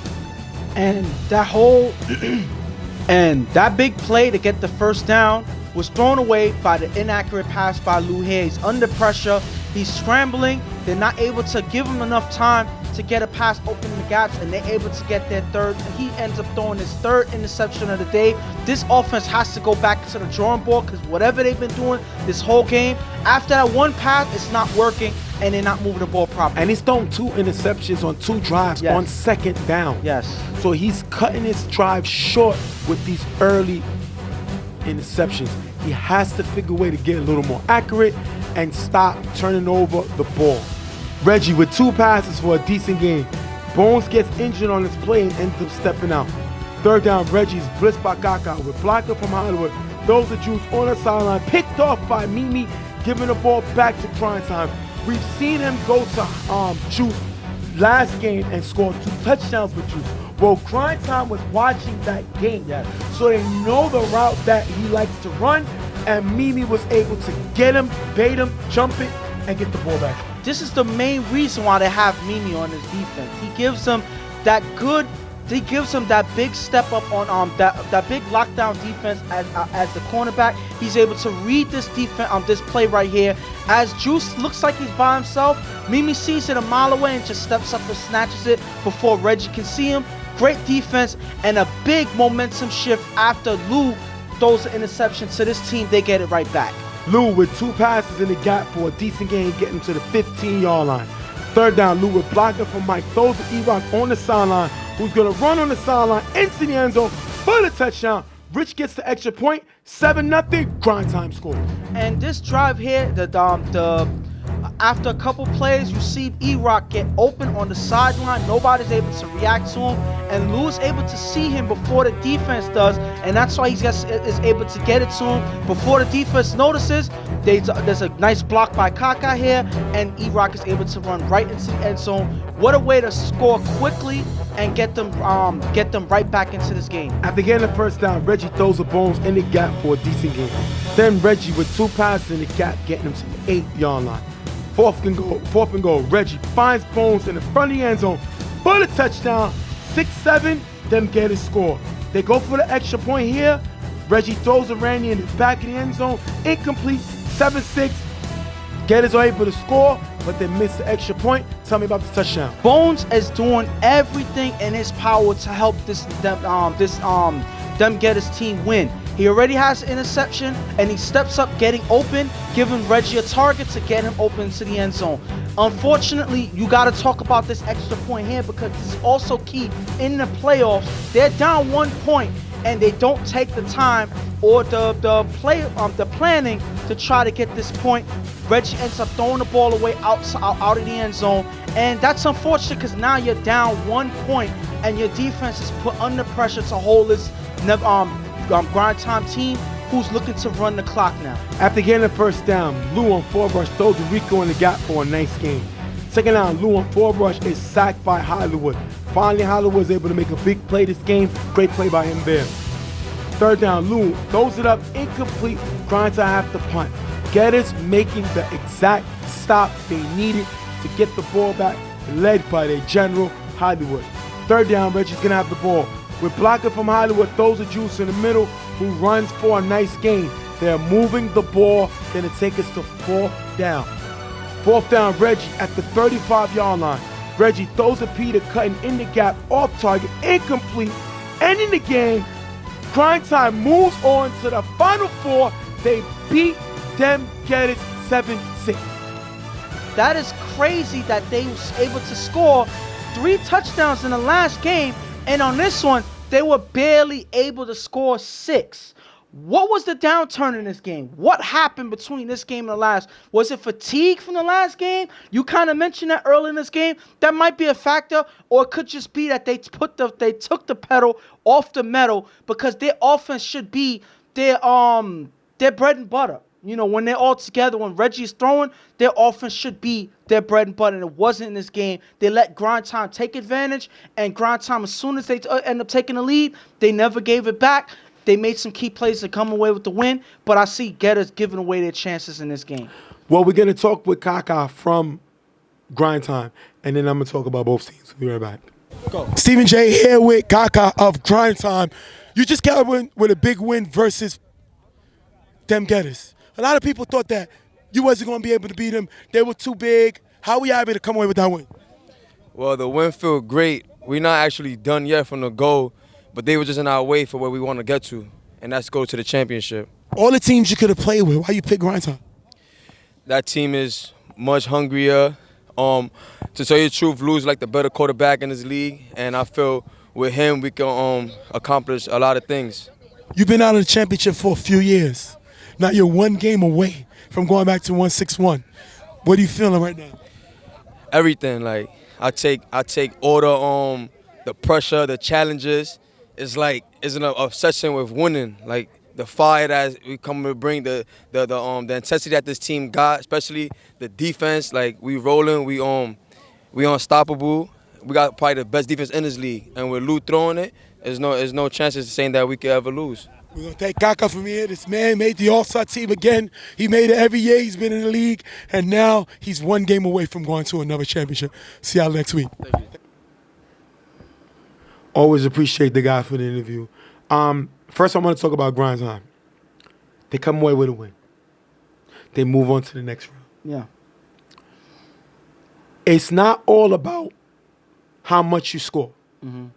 And that big play to get the first down was thrown away by the inaccurate pass by Lou here. He's under pressure. He's scrambling. They're not able to give him enough time to get a pass open in the gaps, and they're able to get their 3rd. He ends up throwing his 3rd interception of the day. This offense has to go back to the drawing board because whatever they've been doing this whole game, after that one pass, it's not working, and they're not moving the ball properly. And he's thrown 2 interceptions on 2 drives on second down. Yes. So he's cutting his drive short with these early interceptions. He has to figure a way to get a little more accurate and stop turning over the ball. Reggie with 2 passes for a decent game. Bones gets injured on this play and ends up stepping out. 3rd down, Reggie's blitzed by Kaka with blocker from Hollywood. Throws the juice on the sideline, picked off by Mimi, giving the ball back to Grindtime. We've seen him go to Juice last game and score 2 touchdowns with Juice. Well, Grindtime was watching that game, so they know the route that he likes to run, and Mimi was able to get him, bait him, jump it, and get the ball back. This is the main reason why they have Mimi on his defense. He gives them that big step up on that big lockdown defense as the cornerback. He's able to read this defense this play right here. As Juice looks like he's by himself, Mimi sees it a mile away and just steps up and snatches it before Reggie can see him. Great defense and a big momentum shift after Lou throws the interception to this team. They get it right back. Lou with 2 passes in the gap for a decent game, getting to the 15-yard line. 3rd down, Lou with blocker from Mike throws the E-Rock on the sideline, who's going to run on the sideline into the end zone for the touchdown. Rich gets the extra point, 7-0, Grindtime score. And this drive here, after a couple plays, you see E-Rock get open on the sideline. Nobody's able to react to him, and Lou's able to see him before the defense does, and that's why he is able to get it to him before the defense notices. There's a nice block by Kaka here, and E-Rock is able to run right into the end zone. What a way to score quickly and get them right back into this game. After getting the first down, Reggie throws the Bones in the gap for a decent game. Then Reggie with 2 passes in the gap, getting him to the 8-yard line. 4th and goal. Reggie finds Bones in the front of the end zone for the touchdown. 6-7, Dem Gettas score. They go for the extra point here. Reggie throws a Randy in the back of the end zone. Incomplete, 7-6. Gettas are able to score, but they miss the extra point. Tell me about the touchdown. Bones is doing everything in his power to help Dem Gettas team win. He already has an interception, and he steps up getting open, giving Reggie a target to get him open to the end zone. Unfortunately, you got to talk about this extra point here because this is also key in the playoffs. They're down 1 point, and they don't take the time or the planning to try to get this point. Reggie ends up throwing the ball away out of the end zone, and that's unfortunate because now you're down 1 point, and your defense is put under pressure to hold this Grindtime team who's looking to run the clock now. After getting the first down, Lou on 4 rush throws Rico in the gap for a nice game. Second down, Lou on 4 rush is sacked by Hollywood. Finally, Hollywood is able to make a big play this game. Great play by him there. 3rd down, Lou throws it up, incomplete. Grindtime have to punt. Gettas making the exact stop they needed to get the ball back, led by their general, Hollywood. 3rd down, Reggie's gonna have the ball. With blocker from Hollywood throws the juice in the middle, who runs for a nice gain. They're moving the ball. Going to take us to fourth down. Fourth down, Reggie at the 35-yard line. Reggie throws a Peter, cutting in the gap, off target, incomplete, ending the game. Grindtime moves on to the final four. They beat Dem Gettas 7-6. That is crazy that they was able to score 3 touchdowns in the last game, and on this one, they were barely able to score 6. What was the downturn in this game? What happened between this game and the last? Was it fatigue from the last game? You kind of mentioned that early in this game. That might be a factor, or it could just be that they took the pedal off the metal, because their offense should be their bread and butter. You know, when they're all together, when Reggie's throwing, their offense should be their bread and butter, and it wasn't in this game. They let Grindtime take advantage, and Grindtime, as soon as they end up taking the lead, they never gave it back. They made some key plays to come away with the win, but I see Gettas giving away their chances in this game. Well, we're going to talk with Kaka from Grindtime, and then I'm going to talk about both teams. We'll be right back. Go. Stephen J. here with Kaka of Grindtime. You just got with a big win versus Dem Gettas. A lot of people thought that you wasn't going to be able to beat them. They were too big. How were you able to come away with that win? Well, the win felt great. We're not actually done yet from the goal, but they were just in our way for where we want to get to, and that's go to the championship. All the teams you could have played with, why you pick Grindtime? That team is much hungrier. To tell you the truth, Lou's like the better quarterback in this league, and I feel with him we can accomplish a lot of things. You've been out of the championship for a few years. Now you're one game away from going back to 1-6-1. What are you feeling right now? Everything, like I take all the pressure, the challenges. It's like it's an obsession with winning. Like the fire that we come to bring, the intensity that this team got, especially the defense. Like we rolling, we unstoppable. We got probably the best defense in this league, and with Lou throwing it, there's no chances of saying that we could ever lose. We're going to thank Kaka from here. This man made the All-Star team again. He made it every year he's been in the league, and now he's one game away from going to another championship. See y'all next week. Thank you. Always appreciate the guy for the interview. First, I want to talk about Grindtime. They come away with a win. They move on to the next round. Yeah. It's not all about how much you score. Mm-hmm.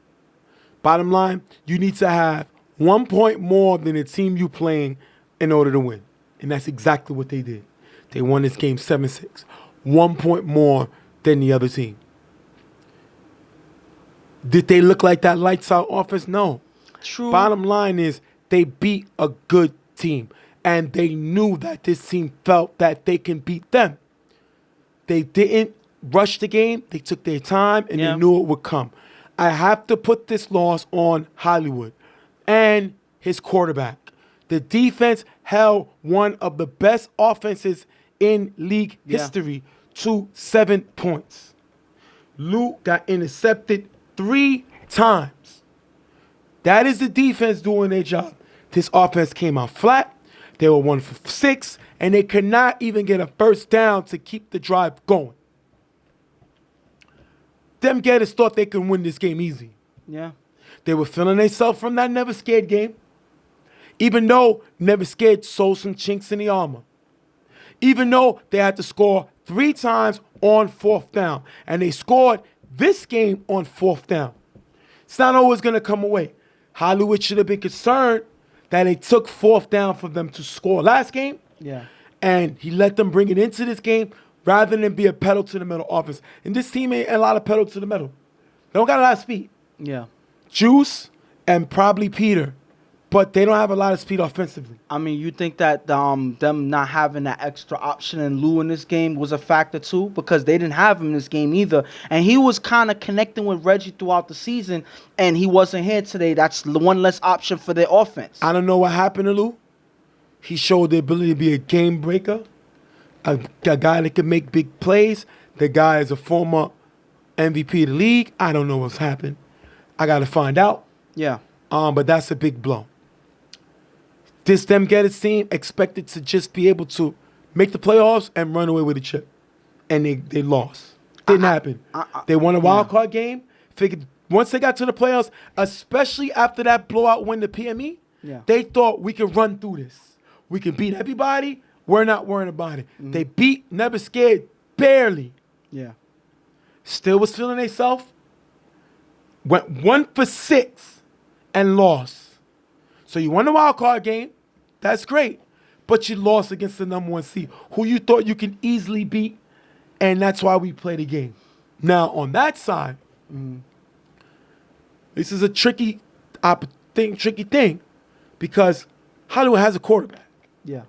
Bottom line, you need to have 1 point more than the team you playing in order to win. And that's exactly what they did. They won this game 7-6. 1 point more than the other team. Did they look like that lights out offense? No. True. Bottom line is they beat a good team. And they knew that this team felt that they can beat them. They didn't rush the game. They took their time, and they knew it would come. I have to put this loss on Hollywood and his quarterback. The defense held one of the best offenses in league history to 7 points. Lou got intercepted 3 times. That is the defense doing their job. This offense came out flat. They were 1 for 6, and they could not even get a first down to keep the drive going. Dem Gettas thought they could win this game easy. Yeah. They were feeling themselves from that Never Scared game. Even though Never Scared sold some chinks in the armor. Even though they had to score 3 times on 4th down. And they scored this game on 4th down. It's not always going to come away. Hollywood should have been concerned that it took 4th down for them to score last game. Yeah. And he let them bring it into this game rather than be a pedal to the metal offense. And this team ain't a lot of pedal to the metal. They don't got a lot of speed. Yeah. Juice and probably Peter, but they don't have a lot of speed offensively. I mean, you think that them not having that extra option in Lou in this game was a factor too? Because they didn't have him in this game either. And he was kind of connecting with Reggie throughout the season, and he wasn't here today. That's one less option for their offense. I don't know what happened to Lou. He showed the ability to be a game breaker, a guy that can make big plays. The guy is a former MVP of the league. I don't know what's happened. I got to find out. Yeah. But that's a big blow. This Dem Gettas team expected to just be able to make the playoffs and run away with a chip. And they lost. Didn't happen. They won a wild card game. Figured once they got to the playoffs, especially after that blowout win to PME, they thought we could run through this. We can beat everybody. We're not worrying about it. They beat, never scared, barely. Yeah. Still was feeling themselves. Went 1 for 6 and lost. So you won the wild card game. That's great. But you lost against the number 1 seed, who you thought you could easily beat, and that's why we play the game. Now, on that side, this is a tricky thing, because Hollywood has a quarterback. Yeah.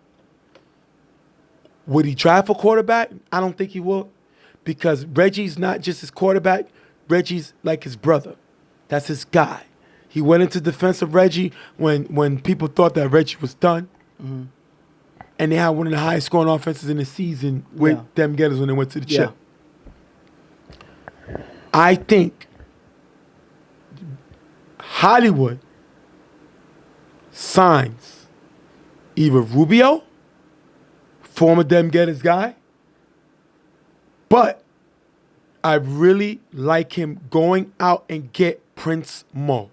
Would he draft a quarterback? I don't think he will, because Reggie's not just his quarterback. Reggie's like his brother. That's his guy. He went into defense of Reggie when people thought that Reggie was done. And they had one of the highest scoring offenses in the season with Dem Gettas when they went to the chip. I think Hollywood signs either Rubio, former Dem Gettas guy, but I really like him going out and get Prince Mo.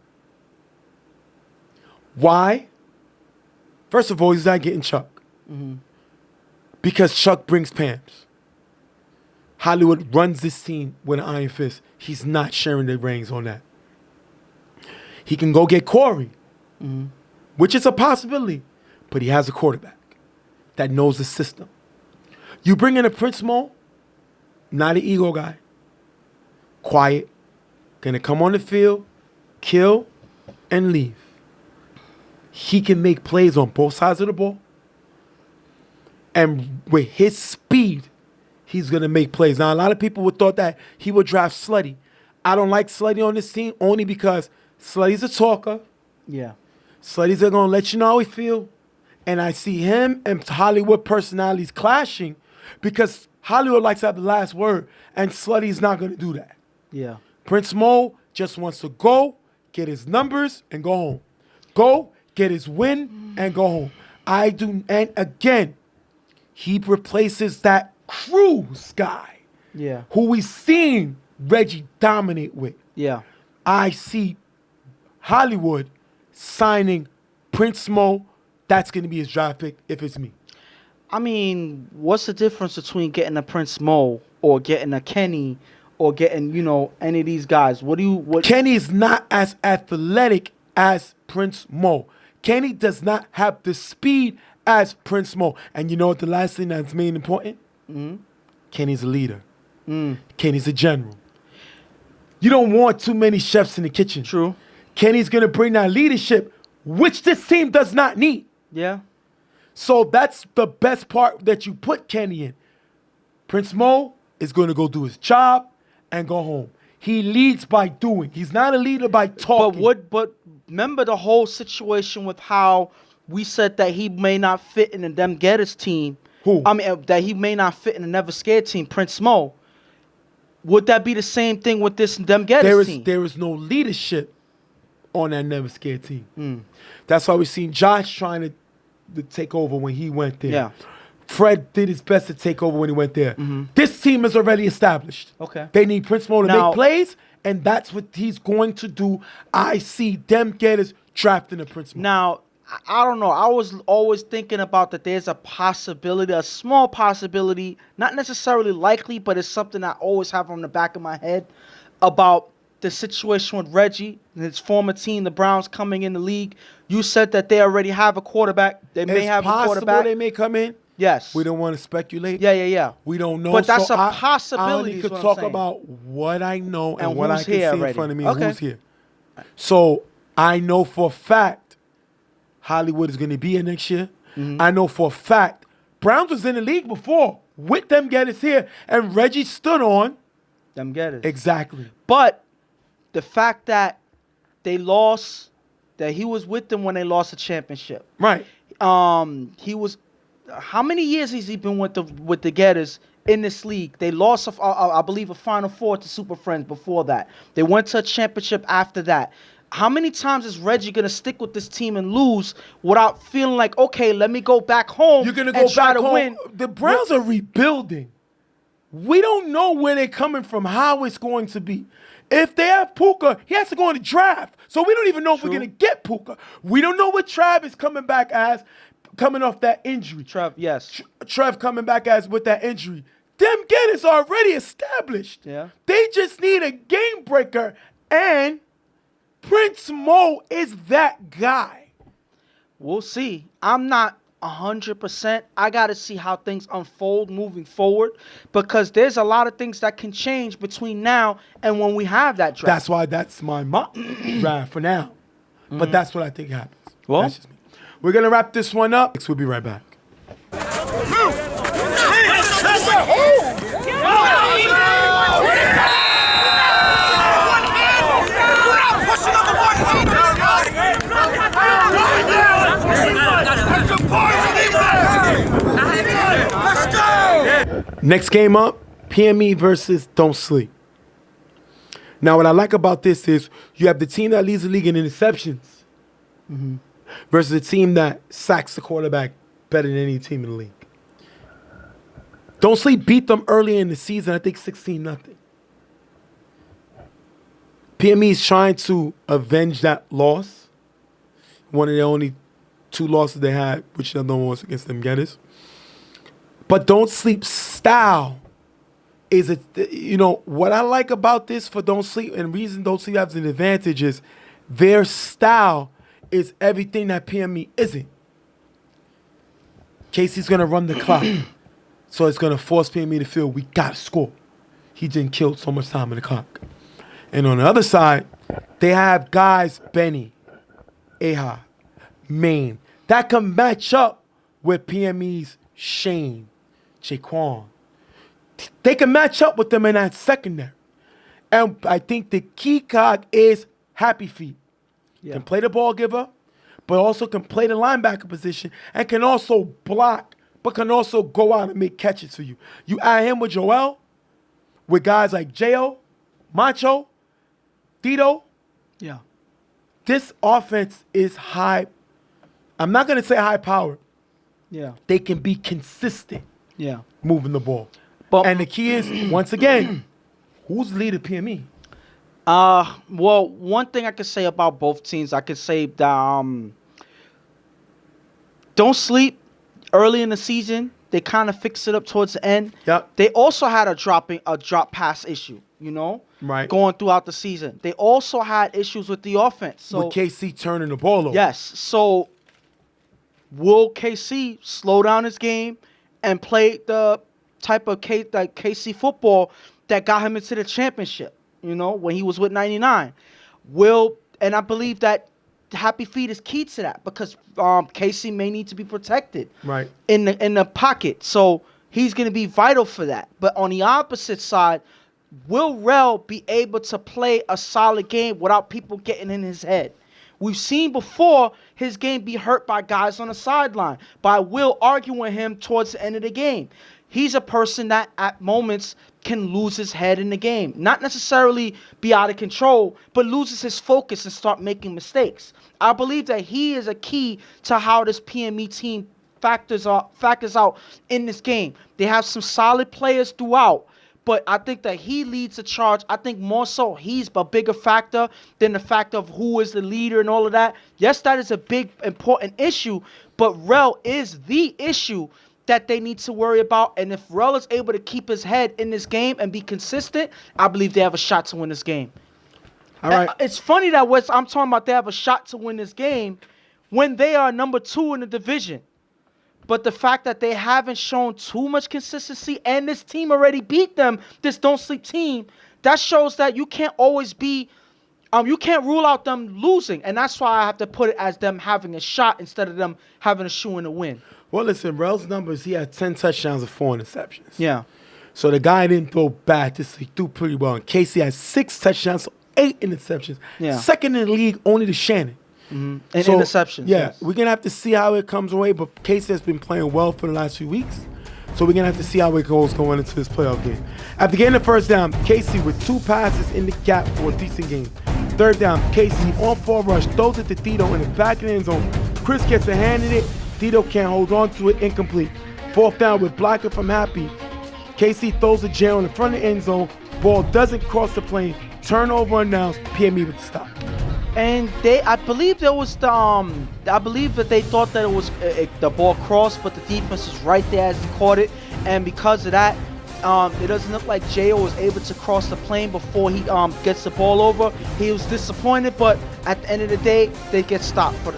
Why? First of all, he's not getting Chuck. Because Chuck brings Pams. Hollywood runs this team with an iron fist. He's not sharing the reins on that. He can go get Corey, which is a possibility, but he has a quarterback that knows the system. You bring in a Prince Mo, not an ego guy, quiet, gonna come on the field, kill, and leave. He can make plays on both sides of the ball. And with his speed, he's going to make plays. Now, a lot of people would thought that he would draft Slutty. I don't like Slutty on this team only because Slutty's a talker. Yeah. Slutty's going to let you know how he feel. And I see him and Hollywood personalities clashing because Hollywood likes to have the last word, and Slutty's not going to do that. Yeah. Prince Mo just wants to go, get his numbers, and go home. Go, get his win, and go home. And again, he replaces that Cruz guy, who we've seen Reggie dominate with. Yeah. I see Hollywood signing Prince Mo. That's going to be his draft pick if it's me. I mean, what's the difference between getting a Prince Mo or getting a Kenny or getting, any of these guys? Kenny is not as athletic as Prince Mo. Kenny does not have the speed as Prince Mo. And you know what the last thing that's made important? Kenny's a leader. Kenny's a general. You don't want too many chefs in the kitchen. True. Kenny's going to bring that leadership, which this team does not need. Yeah. So that's the best part that you put Kenny in. Prince Mo is going to go do his job and go home. He leads by doing. He's not a leader by talking. But remember the whole situation with how we said that he may not fit in the Dem Gettas team. Who? I mean, that he may not fit in the Never Scared team, Prince Mo. Would that be the same thing with this Dem Gettas team? There is no leadership on that Never Scared team. That's why we've seen Josh trying to take over when he went there. Yeah. Fred did his best to take over when he went there. This team is already established. Okay. They need Prince Mo to make plays, and that's what he's going to do. I see Dem Gettas drafting a Prince Mo. Now, I don't know. I was always thinking about that there's a possibility, a small possibility, not necessarily likely, but it's something I always have on the back of my head about the situation with Reggie and his former team, the Browns, coming in the league. You said that they already have a quarterback. They may have a quarterback. It's possible they may come in. Yes. We don't want to speculate. Yeah. We don't know. But that's so a possibility. I only could talk about what I know and what I can see already in front of me okay. and who's here. So I know for a fact Hollywood is going to be here next year. I know for a fact Browns was in the league before with Dem Gettas here, and Reggie stood on Dem Gettas. Exactly. But the fact that they lost, that he was with them when they lost the championship. Right. He was. How many years has he been with the Gettas in this league? They lost, I believe, a Final Four to Super Friends before that. They went to a championship after that. How many times is Reggie going to stick with this team and lose without feeling like, okay, let me go back home You're gonna go and try back to home. win? The Browns are rebuilding. We don't know where they're coming from, how it's going to be. If they have Puka, he has to go in the draft. So we don't even know if we're going to get Puka. We don't know what Trav is coming back as. coming off that injury. Trev, yes. Trev coming back with that injury. Dem Gettas already established. Yeah. They just need a game breaker, and Prince Mo is that guy. We'll see. I'm not 100%. I got to see how things unfold moving forward because there's a lot of things that can change between now and when we have that draft. That's why that's my mock draft for now. But that's what I think happens. Well, that's just me. We're going to wrap this one up. We'll be right back. Next game up, PME versus Don't Sleep. Now, what I like about this is you have the team that leads the league in interceptions versus a team that sacks the quarterback better than any team in the league. Don't Sleep beat them early in the season, I think 16-0. PME is trying to avenge that loss. One of the only 2 losses they had, which the other one was against Dem Gettas. But Don't Sleep's style is, what I like about this for Don't Sleep, and the reason Don't Sleep has an advantage is their style is everything that PME isn't. Casey's going to run the clock, so it's going to force PME to feel we got to score. He didn't kill so much time in the clock. And on the other side, they have guys, Benny, Aha, Maine, that can match up with PME's Shane, Jaquan. They can match up with them in that secondary. And I think the key cog is Happy Feet. Yeah. Can play the ball giver, but also can play the linebacker position and can also block, but can also go out and make catches for you. You add him with Joel, with guys like J.O., Macho, Tito. Yeah. This offense is high. I'm not going to say high power. Yeah. They can be consistent moving the ball. But And the key is, once again, who's the lead of PME? well, one thing I could say about both teams, I could say that Don't Sleep early in the season. They kind of fixed it up towards the end. Yep. They also had a drop pass issue, Right. going throughout the season. They also had issues with the offense. So With KC turning the ball over. yes. So will KC slow down his game and play the type of KC football that got him into the championship, when he was with 99? And I believe that Happy Feet is key to that because KC may need to be protected Right. in the pocket. So he's going to be vital for that. But on the opposite side, will Rel be able to play a solid game without people getting in his head? We've seen before his game be hurt by guys on the sideline, by Will arguing him towards the end of the game. He's a person that at moments can lose his head in the game. Not necessarily be out of control, but loses his focus and start making mistakes. I believe that he is a key to how this PME team factors out in this game. They have some solid players throughout, but I think that he leads the charge. I think more so he's a bigger factor than the fact of who is the leader and all of that. Yes, that is a big, important issue, but Rel is the issue that they need to worry about. And if Rel is able to keep his head in this game and be consistent, I believe they have a shot to win this game. All right. It's funny that I'm talking about they have a shot to win this game when they are number 2 in the division. But the fact that they haven't shown too much consistency and this team already beat them, this Don't Sleep team, that shows that you can't always be, you can't rule out them losing. And that's why I have to put it as them having a shot instead of them having a shoe in the win. Well, listen, Rel's numbers, he had 10 touchdowns and 4 interceptions. Yeah. So the guy didn't throw bad. He threw pretty well. And Casey had 6 touchdowns, 8 interceptions. Yeah. Second in the league, only to Shannon. And interceptions. Yeah, yes. we're going to have to see how it comes away. But Casey has been playing well for the last few weeks. So we're going to have to see how it goes going into this playoff game. After getting the first down, Casey with 2 passes in the gap for a decent game. Third down, Casey on 4 rush, throws it to Tito in the back of the end zone. Chris gets a hand in it. Tito can't hold on to it, incomplete. 4th down with blocker from Happy. Casey throws a jail in the front of the end zone. Ball doesn't cross the plane. Turnover announced. PME with the stop. And I believe there was I believe that they thought that it was the ball crossed, but the defense was right there as he caught it, and because of that, it doesn't look like Jo was able to cross the plane before he gets the ball over. He was disappointed, but at the end of the day, they get stopped from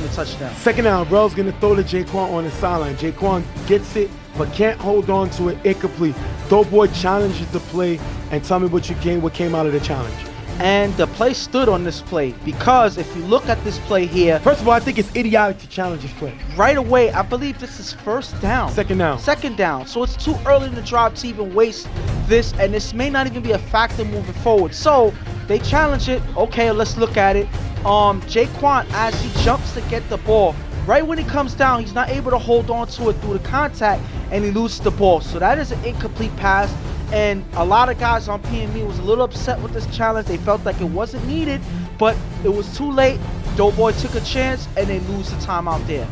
the touchdown. Second down, Rel's gonna throw to Jaquan on the sideline. Jaquan gets it, but can't hold on to it. Incomplete. Doughboy challenges the play, and tell me what came out of the challenge. And the play stood on this play because if you look at this play here, First of all, I think it's idiotic to challenge this play. right away, I believe this is first down. Second down. Second down. So it's too early in the drive to even waste this, and this may not even be a factor moving forward. So they challenge it. Okay, let's look at it. Jaquan, as he jumps to get the ball, right when he comes down, he's not able to hold on to it through the contact, and he loses the ball. So that is an incomplete pass. And a lot of guys on PME was a little upset with this challenge. They felt like it wasn't needed, but it was too late. Doughboy took a chance, and they lose the timeout there.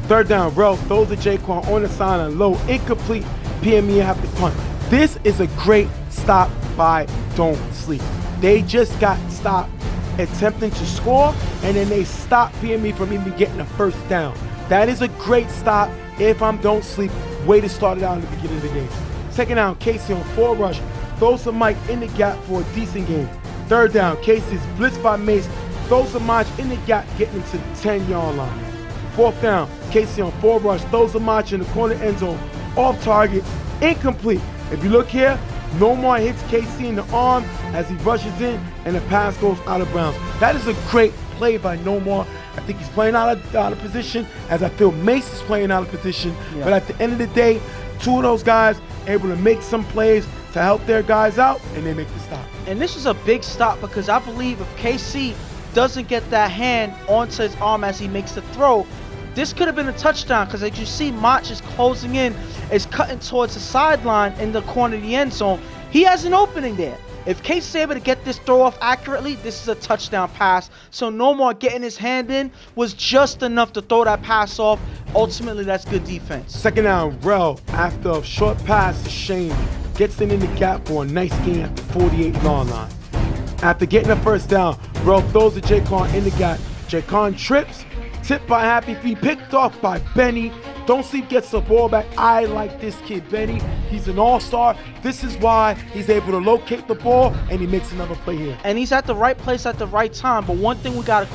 Third down, Rel throws to Jaquan on the sideline, low, incomplete. PME have to punt. This is a great stop by Don't Sleep. They just got stopped attempting to score, and then they stopped PME from even getting a first down. That is a great stop if I'm Don't Sleep. Way to start it out in the beginning of the game. Second down, Casey on 4 rush, throws to Mike in the gap for a decent game. Third down, Casey's blitzed by Mace, throws to Mach in the gap, getting to the 10-yard line. Fourth down, Casey on 4 rush, throws to Mach in the corner end zone, off target, incomplete. If you look here, no more hits Casey in the arm as he rushes in, and the pass goes out of bounds. That is a great play by No More. I think he's playing out of position, as I feel Mace is playing out of position. Yeah. But at the end of the day, two of those guys able to make some plays to help their guys out, and they make the stop. And this is a big stop because I believe if KC doesn't get that hand onto his arm as he makes the throw, this could have been a touchdown because as you see, Mach is closing in, is cutting towards the sideline in the corner of the end zone. He has an opening there. If Case is able to get this throw off accurately, this is a touchdown pass. So No More getting his hand in was just enough to throw that pass off. Ultimately, that's good defense. Second down, Rel, after a short pass to Shane, gets in the gap for a nice gain at the 48-yard line. After getting the first down, Rel throws to Jaquan in the gap. Jaquan trips, tipped by Happy Feet, picked off by Benny. Don't Sleep gets the ball back. I like this kid, Benny. He's an all-star. This is why he's able to locate the ball, and he makes another play here. And he's at the right place at the right time. But one thing we gotta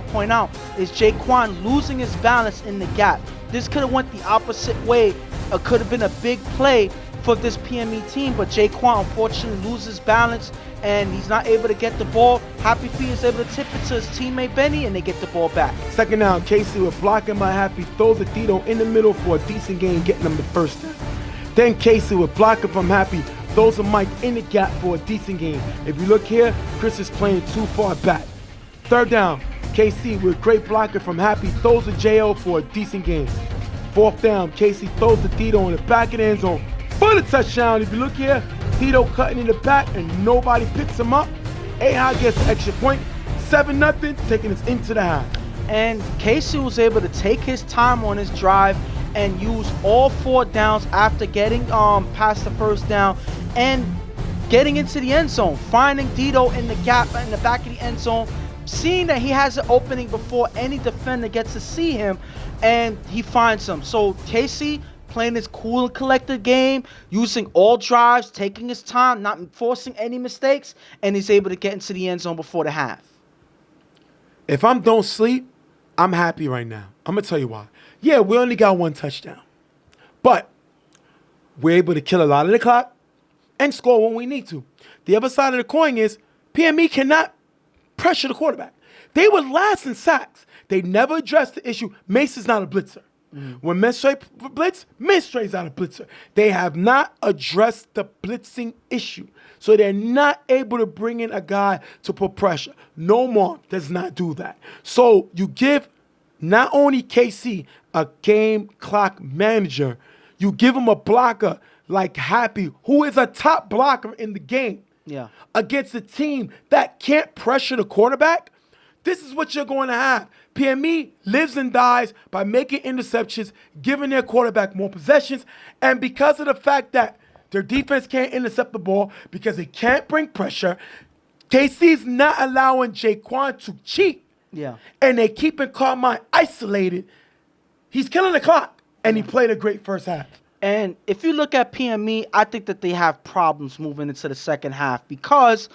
point out is Jaquan losing his balance in the gap. This could have went the opposite way. It could have been a big play for this PME team, but Jaquan unfortunately loses balance and he's not able to get the ball. Happy Feet is able to tip it to his teammate Benny, and they get the ball back. Second down, Casey with blocking by Happy, throws a Tito in the middle for a decent gain, getting them the first down. Then Casey with blocking from Happy, throws a Mike in the gap for a decent gain. If you look here, Chris is playing too far back. Third down, KC with great blocking from Happy, throws a JO for a decent gain. Fourth down, Casey throws the Tito in the back of the end zone for the touchdown. If you look here, Tito cutting in the back and nobody picks him up. A-High gets an extra point, 7-0, taking us into the half. And Casey was able to take his time on his drive and use all 4 downs after getting past the first down and getting into the end zone, finding Tito in the gap in the back of the end zone, seeing that he has an opening before any defender gets to see him, and he finds him. So Casey playing his cool and collected game, using all drives, taking his time, not forcing any mistakes, and he's able to get into the end zone before the half. If I'm Don't Sleep, I'm happy right now. I'm going to tell you why. Yeah, we only got 1 touchdown, but we're able to kill a lot of the clock and score when we need to. The other side of the coin is PME cannot pressure the quarterback. They were last in sacks. They never addressed the issue. Mace is not a blitzer. When Mestre blitz, Mestre's not a blitzer. They have not addressed the blitzing issue. So they're not able to bring in a guy to put pressure. No More does not do that. So you give not only KC a game clock manager, you give him a blocker like Happy, who is a top blocker in the game. Yeah. Against a team that can't pressure the quarterback. This is what you're going to have. PME lives and dies by making interceptions, giving their quarterback more possessions, and because of the fact that their defense can't intercept the ball, because they can't bring pressure, KC's not allowing Jaquan to cheat. Yeah. And they keeping Carmine isolated. He's killing the clock. And he played a great first half. And if you look at PME, I think that they have problems moving into the second half because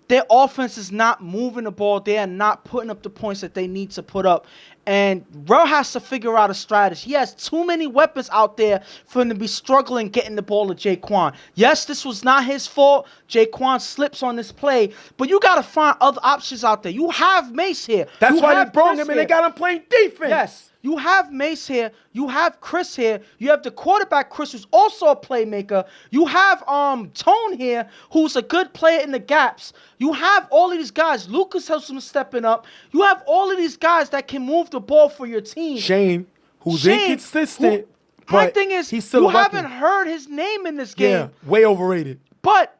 their offense is not moving the ball. They are not putting up the points that they need to put up. And Rel has to figure out a strategy. He has too many weapons out there for him to be struggling getting the ball to Jaquan. Yes, this was not his fault. Jaquan slips on this play. But you got to find other options out there. You have Mace here. That's You why have they brought Chris him and they here. got him playing defense. Yes. You have Mace here. You have Chris here. You have the quarterback, Chris, who's also a playmaker. You have Tone here, who's a good player in the gaps. You have all of these guys. Lucas helps him stepping up. You have all of these guys that can move the ball for your team. Shane, who's Shane, inconsistent, my but thing is, he's still you a weapon. haven't heard his name in this game. Yeah, way overrated. But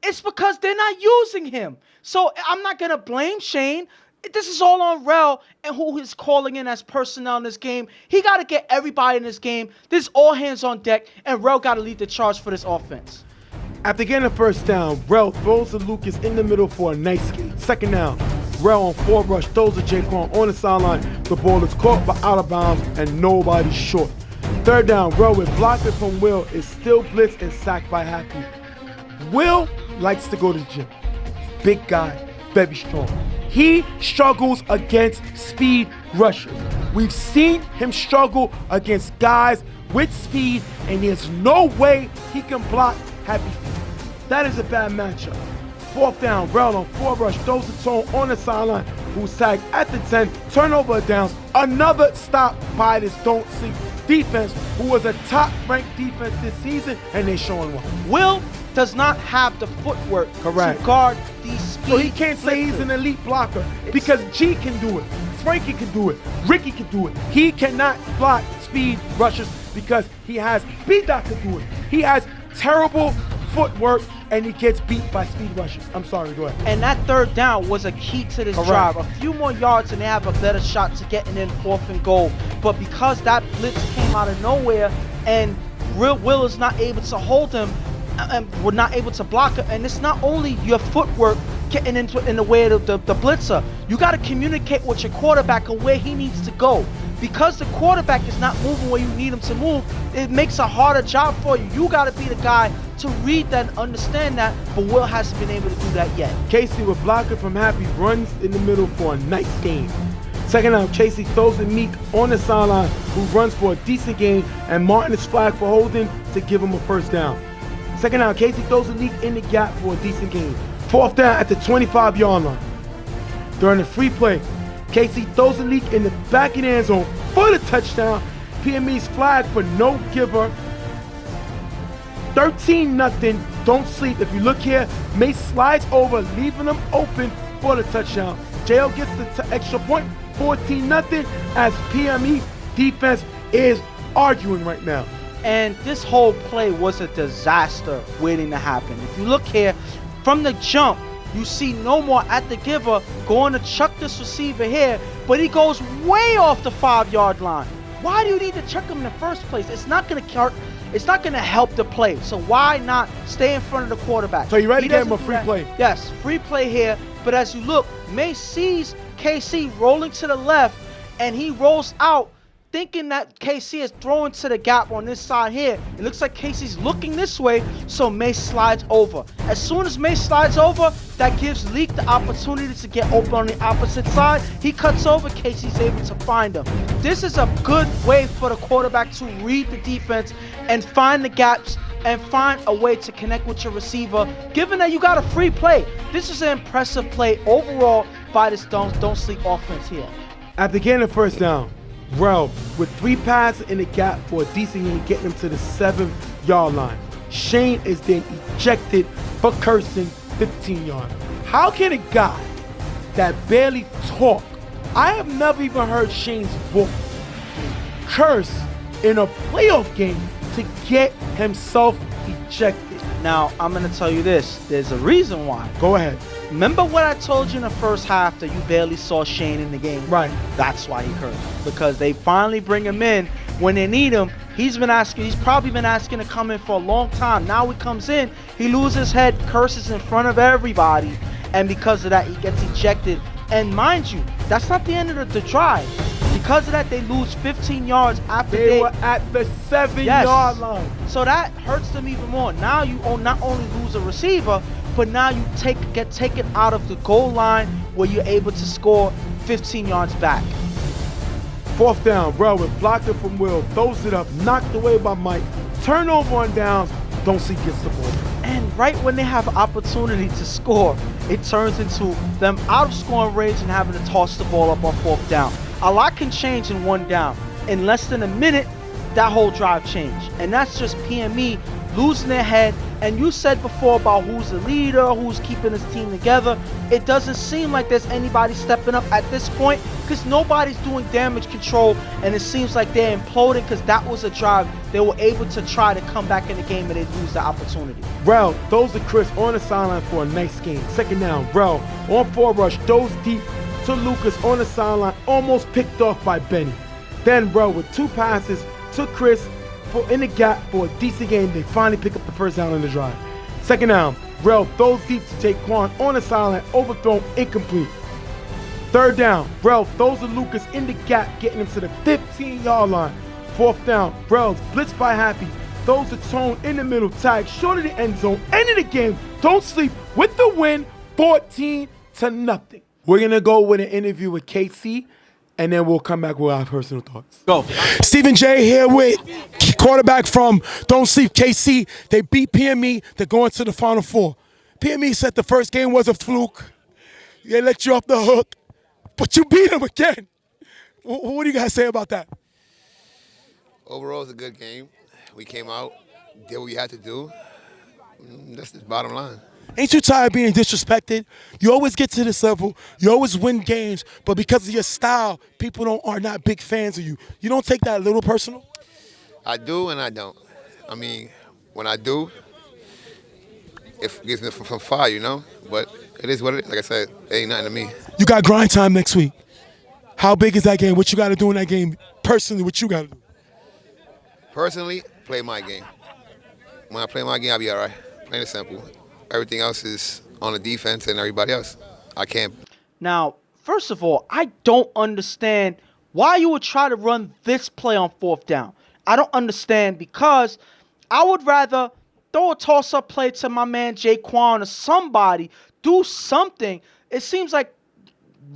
it's because they're not using him. So I'm not going to blame Shane. This is all on Rel and who he's calling in as personnel in this game. He got to get everybody in this game. This is all hands on deck, and Rel got to lead the charge for this offense. After getting a first down, Rel throws to Lucas in the middle for a nice skate. Second down, Rel on 4 rush throws to Jaquan on the sideline. The ball is caught but out of bounds and nobody's short. Third down, Rel with blocked from Will is still blitzed and sacked by Happy. Will likes to go to the gym. Big guy, very strong. He struggles against speed rushers. We've seen him struggle against guys with speed, and there's no way he can block Happy Feet. That is a bad matchup. Fourth down, Rel on 4 rush throws to Tone on the sideline, who's tagged at the 10, turnover downs. Another stop by this Don't Sleep defense, who was a top-ranked defense this season, and they're showing why. Will does not have the footwork Correct. to guard these speed. So he can't say he's blitzers. an elite blocker because G can do it, Frankie can do it, Ricky can do it. He cannot block speed rushers because he has B-Dot can do it. He has terrible footwork and he gets beat by speed rushers. I'm sorry, go ahead. And that third down was a key to this Correct. drive. A few more yards and they have a better shot to getting in 4th and goal. But because that blitz came out of nowhere and Will is not able to hold him, and we're not able to block it, and it's not only your footwork getting in the way of the blitzer. You got to communicate with your quarterback on where he needs to go. Because the quarterback is not moving where you need him to move, it makes a harder job for you. You got to be the guy to read that and understand that, but Will hasn't been able to do that yet. Casey with blocker from Happy runs in the middle for a nice gain. Second down, Casey throws to Meek on the sideline, who runs for a decent gain, and Martin is flagged for holding to give him a first down. Second down, Casey throws a leak in the gap for a decent gain. Fourth down at the 25-yard line. During the free play, Casey throws a leak in the back of the end zone for the touchdown. PME's flag for no giver. 13-0, Don't Sleep. If you look here, Mace slides over, leaving them open for the touchdown. JL gets the extra point, 14-0, as PME defense is arguing right now. And this whole play was a disaster waiting to happen. If you look here, from the jump, you see no more at the giver going to chuck this receiver here, but he goes way off the 5-yard line. Why do you need to chuck him in the first place? It's not going to help the play. So why not stay in front of the quarterback? So you ready He to give him a doesn't do free that. play? Yes, free play here. But as you look, Mace sees KC rolling to the left, and he rolls out thinking that KC is throwing to the gap on this side here. It looks like KC's looking this way, so Mace slides over. As soon as Mace slides over, that gives Leak the opportunity to get open on the opposite side. He cuts over, KC's able to find him. This is a good way for the quarterback to read the defense and find the gaps and find a way to connect with your receiver, given that you got a free play. This is an impressive play overall by this Don't Sleep offense here. After getting a first down, Rel with 3 passes in the gap for a decent gain, getting him to the 7-yard line. Shane is then ejected for cursing 15-yard. How can a guy that barely talk, I have never even heard Shane's voice, curse in a playoff game to get himself ejected? Now, I'm going to tell you this. There's a reason why. Go ahead. Remember what I told you in the first half that you barely saw Shane in the game? Right. That's why he cursed. Because they finally bring him in when they need him. He's probably been asking to come in for a long time. Now he comes in, he loses his head, curses in front of everybody, and because of that, he gets ejected. And mind you, that's not the end of the drive. Because of that, they lose 15 yards after They were at the 7-yard line. So that hurts them even more. Now you not only lose a receiver, but now you get taken out of the goal line where you're able to score 15 yards back. 4th down, Relvin blocked it from Will, throws it up, knocked away by Mike. Turnover on downs, Don't Sleep gets the ball. And right when they have an opportunity to score, it turns into them out of scoring range and having to toss the ball up on 4th down. A lot can change in 1 down. In less than a minute, that whole drive changed. And that's just PME losing their head. And you said before about who's the leader, who's keeping his team together. It doesn't seem like there's anybody stepping up at this point because nobody's doing damage control, and it seems like they're imploding because that was a drive they were able to try to come back in the game and they lose the opportunity. Rel throws to Chris on the sideline for a nice game. 2nd down, Rel on 4 rush, throws deep to Lucas on the sideline, almost picked off by Benny. Then Rel with 2 passes to Chris in the gap for a decent game. They finally pick up the 1st down in the drive. 2nd down, Rel throws deep to Taquan on the sideline, overthrown, incomplete. 3rd down, Rel throws to Lucas in the gap, getting him to the 15-yard line. 4th down, Rel's blitzed by Happy, throws the Tone in the middle, tag short of the end zone, end of the game. Don't Sleep with the win, 14-0. We're gonna go with an interview with KC, and then we'll come back with our personal thoughts. Go. Stephen J here with quarterback from Don't Sleep, KC. They beat PME. They're going to the Final Four. PME said the first game was a fluke. They let you off the hook, but you beat them again. What do you guys say about that? Overall, it's a good game. We came out, did what we had to do. That's the bottom line. Ain't you tired of being disrespected? You always get to this level, you always win games, but because of your style, people are not big fans of you. You don't take that a little personal? I do and I don't. I mean, when I do, it gives me some fire, you know? But it is what it is. Like I said, it ain't nothing to me. You got Grindtime next week. How big is that game? What you got to do in that game? Personally, what you got to do? Personally, play my game. When I play my game, I'll be all right. Plain and simple. Everything else is on the defense and everybody else. I can't. Now, first of all, I don't understand why you would try to run this play on 4th down. I don't understand because I would rather throw a toss-up play to my man Jaquan or somebody, do something. It seems like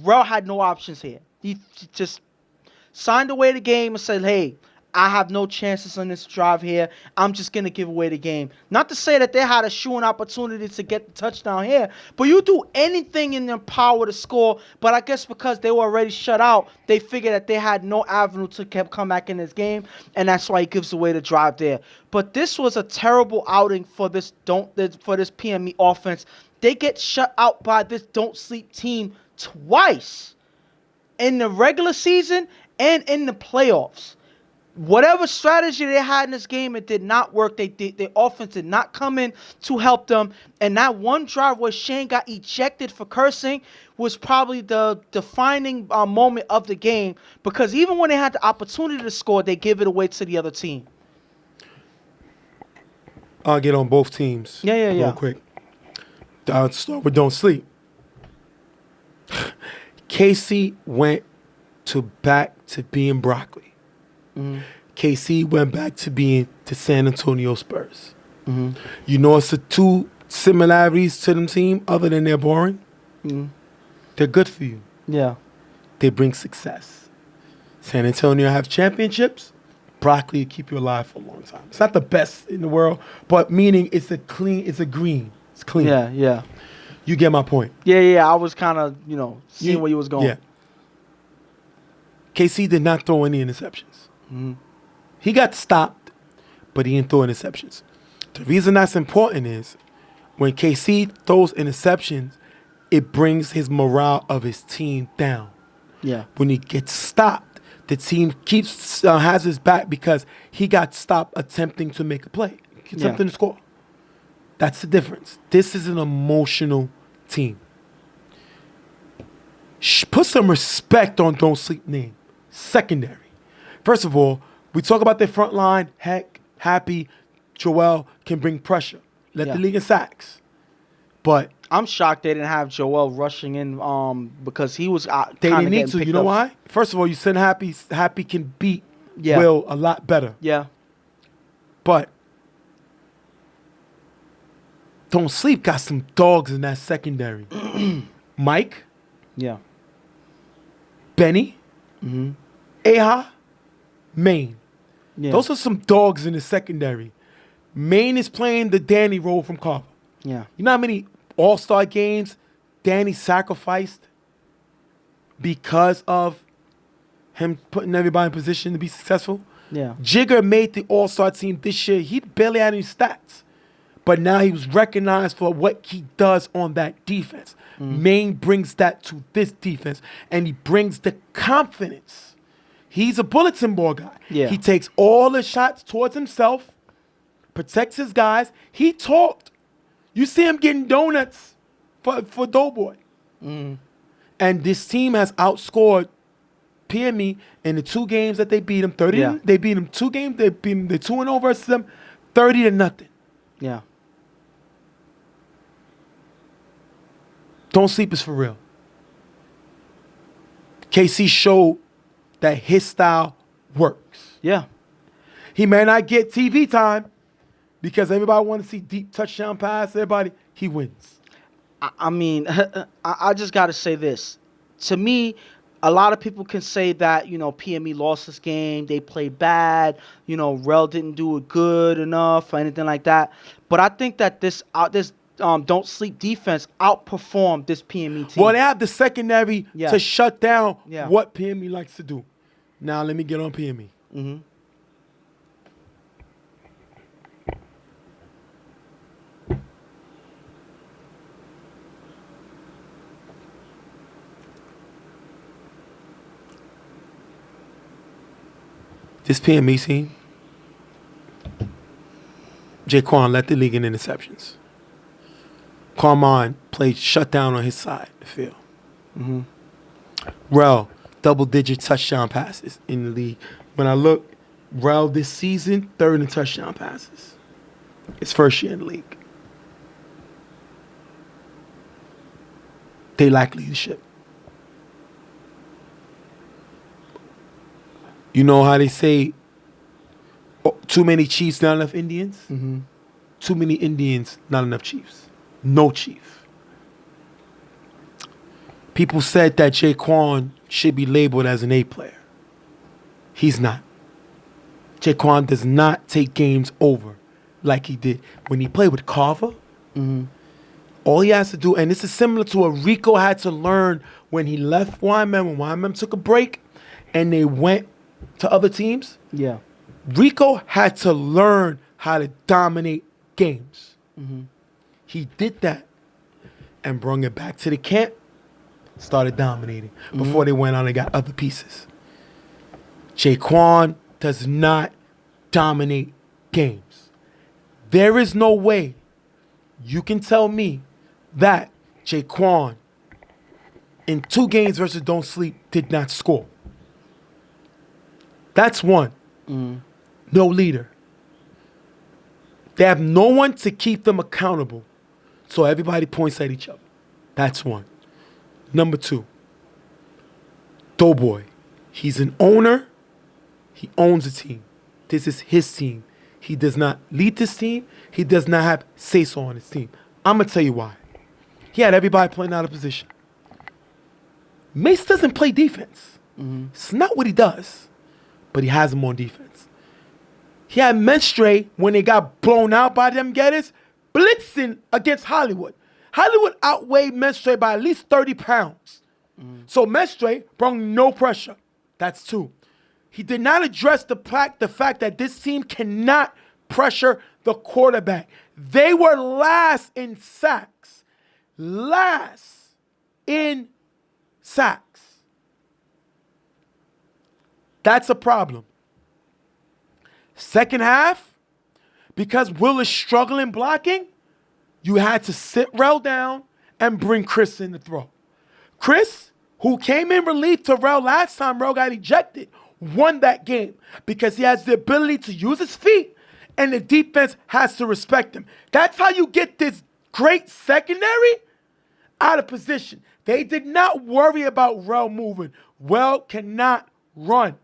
Rel had no options here. He just signed away the game and said, hey, I have no chances on this drive here. I'm just going to give away the game. Not to say that they had a shooting opportunity to get the touchdown here, but you do anything in their power to score. But I guess because they were already shut out, they figured that they had no avenue to come back in this game, and that's why he gives away the drive there. But this was a terrible outing for this PME offense. They get shut out by this Don't Sleep team twice in the regular season and in the playoffs. Whatever strategy they had in this game, it did not work. The offense did not come in to help them. And that one drive where Shane got ejected for cursing was probably the defining moment of the game, because even when they had the opportunity to score, they give it away to the other team. I'll get on both teams. Yeah. Real quick. I'll start with Don't Sleep. KC went back to being broccoli. Mm-hmm. KC went back to being the San Antonio Spurs. Mm-hmm. You know, it's the 2 similarities to them team other than they're boring. Mm-hmm. They're good for you. Yeah. They bring success. San Antonio have championships. Broccoli keep you alive for a long time. It's not the best in the world, but meaning it's a green. It's clean. Yeah. You get my point. Yeah. I was kind of, seeing where you was going. Yeah. KC did not throw any interceptions. Mm-hmm. He got stopped, but he didn't throw interceptions. The reason that's important is when KC throws interceptions, it brings his morale of his team down. Yeah. When he gets stopped, the team has his back because he got stopped attempting to make a play, attempting to score. That's the difference. This is an emotional team. Put some respect on Don't Sleep name. Secondary. First of all, we talk about their front line. Heck, Happy, Joel can bring pressure. Led the league in sacks. But I'm shocked they didn't have Joel rushing in because he was they kinda didn't need getting to. picked You know up. why? First of all, you send Happy. Happy can beat Yeah. Will a lot better. Yeah. But Don't Sleep got some dogs in that secondary. Mike, Yeah. Benny, Aha, Maine. Yeah. Those are some dogs in the secondary. Maine is playing the Danny role from Carver. Yeah. You know how many All-Star games Danny sacrificed because of him putting everybody in position to be successful? Yeah. Jigger made the All-Star team this year. He barely had any stats. But now he was recognized for what he does on that defense. Maine brings that to this defense, and he brings the confidence. He's a bulletin board guy. Yeah. He takes all the shots towards himself, protects his guys. He talked. You see him getting donuts for Doughboy. And this team has outscored PME in the 2 games that they beat him. 30. Yeah. They beat him 2 games. They beat him the 2-0 versus them, 30-0. Yeah. Don't Sleep is for real. KC showed that his style works. Yeah. He may not get TV time because everybody want to see deep touchdown pass. Everybody, he wins. I mean, I just got to say this. To me, a lot of people can say that, PME lost this game. They played bad. Rel didn't do it good enough or anything like that. But I think that this Don't Sleep defense outperformed this PME team. Well, they have the secondary Yeah. to shut down Yeah. what PME likes to do. Now, let me get on PME. This PME team, Jaquan led the league in interceptions. Carmine played shutdown on his side of the field. Rel, double-digit touchdown passes in the league. When I look, Rel this season, 3rd in touchdown passes. His first year in the league. They lack leadership. You know how they say, too many Chiefs, not enough Indians? Too many Indians, not enough Chiefs. No chief. People said that Jaquan should be labeled as an A player. He's not. Jaquan does not take games over like he did. When he played with Carver, all he has to do, and this is similar to what Rico had to learn when he left YMM, when YMM took a break and they went to other teams. Yeah. Rico had to learn how to dominate games. He did that and brought it back to the camp, started dominating before they went on and got other pieces. Jaquan does not dominate games. There is no way you can tell me that Jaquan in 2 games versus Don't Sleep did not score. That's one. No leader. They have no one to keep them accountable. So everybody points at each other. That's one. Number 2, Doughboy. He's an owner. He owns a team. This is his team. He does not lead this team. He does not have say-so on his team. I'm going to tell you why. He had everybody playing out of position. Mace doesn't play defense. It's not what he does. But he has them on defense. He had Mestre, when they got blown out by Dem Gettas, blitzing against Hollywood. Hollywood outweighed Mestre by at least 30 pounds. So Mestre brought no pressure. That's 2. He did not address the fact that this team cannot pressure the quarterback. They were last in sacks. Last in sacks. That's a problem. Second half, because Will is struggling blocking, you had to sit Rel down and bring Chris in to throw. Chris, who came in relief to Rel last time Rel got ejected, won that game because he has the ability to use his feet and the defense has to respect him. That's how you get this great secondary out of position. They did not worry about Rel moving. Rel cannot run.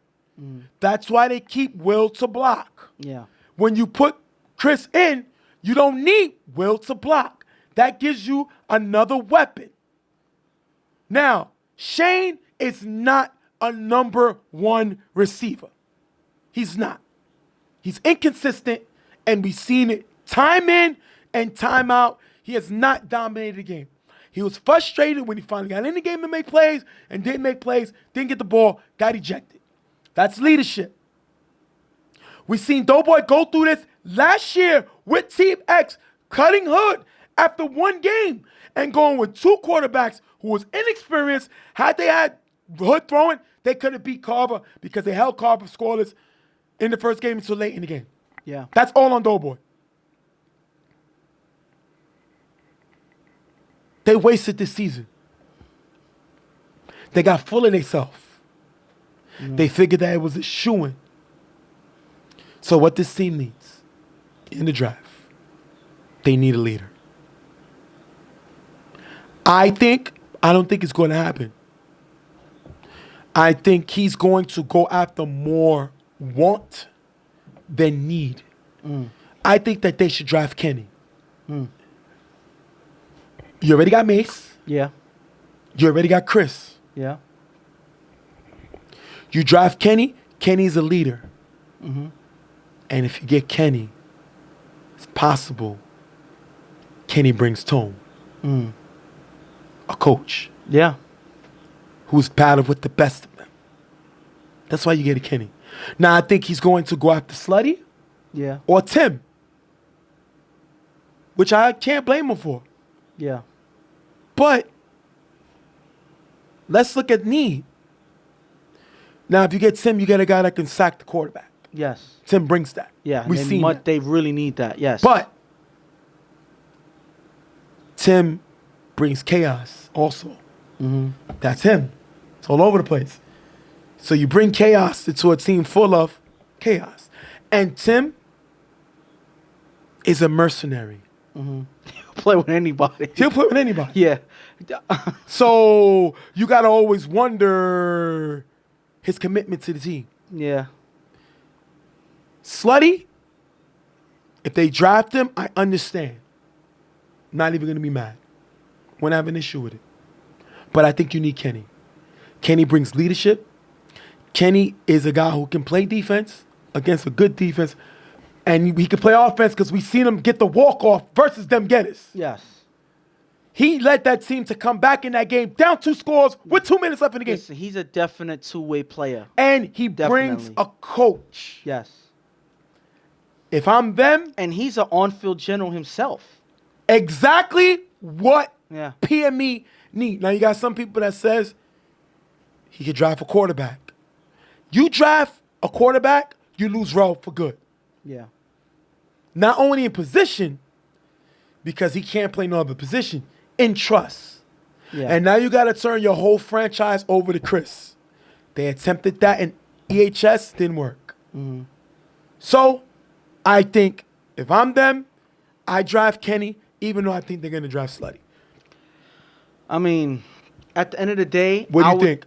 That's why they keep Will to block. Yeah. When you put Chris in, you don't need Will to block. That gives you another weapon. Now, Shane is not a number one receiver. He's not. He's inconsistent, and we've seen it time in and time out. He has not dominated the game. He was frustrated when he finally got in the game to make plays and didn't make plays, didn't get the ball, got ejected. That's leadership. We've seen Doughboy go through this last year with Team X, cutting Hood after one game and going with two quarterbacks who was inexperienced. Had they had Hood throwing, they could have beat Carver because they held Carver scoreless in the first game until late in the game. Yeah. That's all on Doughboy. They wasted this season. They got full of themselves. They figured that it was a shoo-in. So what this team needs in the draft, they need a leader. I don't think it's going to happen. I think he's going to go after more want than need. I think that they should draft Kenny. You already got Mace. Yeah. You already got Chris. Yeah. You draft Kenny. Kenny's a leader. And if you get Kenny, it's possible Kenny brings tone. A coach. Yeah. Who's battled with the best of them. That's why you get a Kenny. Now, I think he's going to go after Slutty Yeah. or Tim, which I can't blame him for. Yeah. But let's look at need. Now, if you get Tim, you get a guy that can sack the quarterback. Yes. Tim brings that. Yeah. We've seen that. They really need that. Yes. But Tim brings chaos also. That's him. It's all over the place. So you bring chaos into a team full of chaos. And Tim is a mercenary. He'll play with anybody. He'll play with anybody. Yeah. So you got to always wonder his commitment to the team. Yeah. Slutty, if they draft him, I understand. Not even going to be mad. Won't have an issue with it. But I think you need Kenny. Kenny brings leadership. Kenny is a guy who can play defense against a good defense. And he can play offense because we've seen him get the walk-off versus Dem Gettas. Yes. He led that team to come back in that game, down 2 scores with 2 minutes left in the game. Listen, he's a definite two-way player. And he brings a coach. Yes. If I'm them, And he's an on-field general himself. exactly what Yeah. PME need. Now you got some people that says he could draft a quarterback. You draft a quarterback, you lose Rel for good. Yeah. Not only in position, because he can't play no other position, in trust. Yeah. And now you got to turn your whole franchise over to Chris. They attempted that in EHS, didn't work. So I think if I'm them, I draft Kenny, even though I think they're going to draft Slutty. I mean, at the end of the day, What do you think?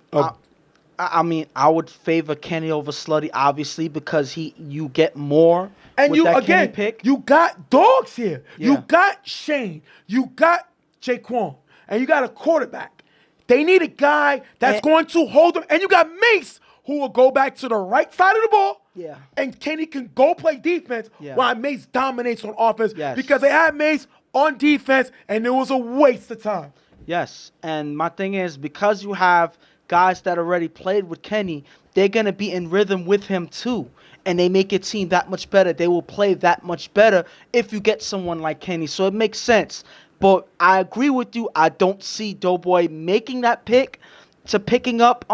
I mean, I would favor Kenny over Slutty, obviously, because you get more. And with you, that Kenny again, pick. you got dogs here. Yeah. You got Shane. You got Jaquan. And you got a quarterback. They need a guy that's And- going to hold them. And you got Mace, who will go back to the right side of the ball. Yeah. And Kenny can go play defense Yeah. while Mace dominates on offense. Yes. Because they had Mace on defense, and it was a waste of time. Yes, and my thing is, because you have guys that already played with Kenny, they're going to be in rhythm with him too. And they make your team that much better. They will play that much better if you get someone like Kenny. So it makes sense. But I agree with you. I don't see Doughboy making that pick to picking up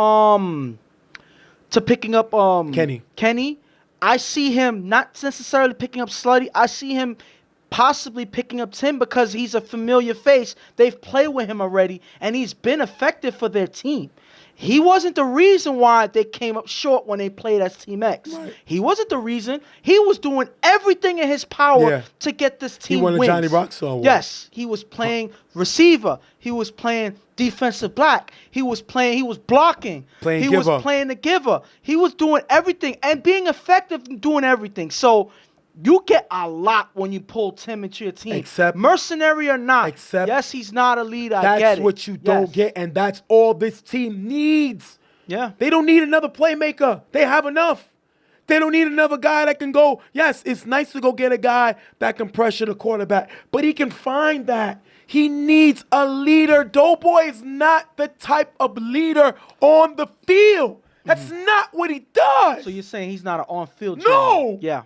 Kenny. I see him not necessarily picking up Slutty. I see him possibly picking up Tim because he's a familiar face. They've played with him already, and he's been effective for their team. He wasn't the reason why they came up short when they played as Team X. Right. He wasn't the reason. He was doing everything in his power to get this team He won a wins. Johnny Rockstar Award. Yes, he was playing receiver. He was playing defensive back. He was blocking. Playing he giver. was playing the giver. He was doing everything and being effective in doing everything. So you get a lot when you pull Tim into your team. Except- mercenary or not. except yes, he's not a leader. I get That's it. what you don't get, and that's all this team needs. Yeah. They don't need another playmaker. They have enough. They don't need another guy that can go. Yes, it's nice to go get a guy that can pressure the quarterback, but he can find that. He needs a leader. Doughboy is not the type of leader on the field. That's not what he does. So you're saying he's not an on-field No! trainer? Yeah.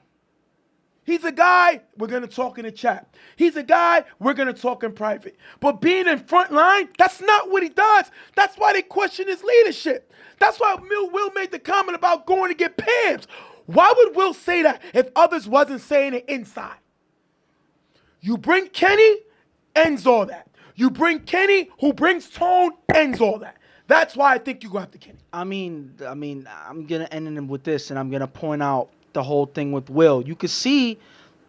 He's a guy, we're going to talk in the chat. He's a guy, we're going to talk in private. But being in front line, that's not what he does. That's why they question his leadership. That's why Will made the comment about going to get Pams. Why would Will say that if others wasn't saying it inside? You bring Kenny, ends all that. You bring Kenny, who brings tone, ends all that. That's why I think you go after Kenny. I mean, I'm gonna end him with this, and I'm gonna point out the whole thing with Will. You can see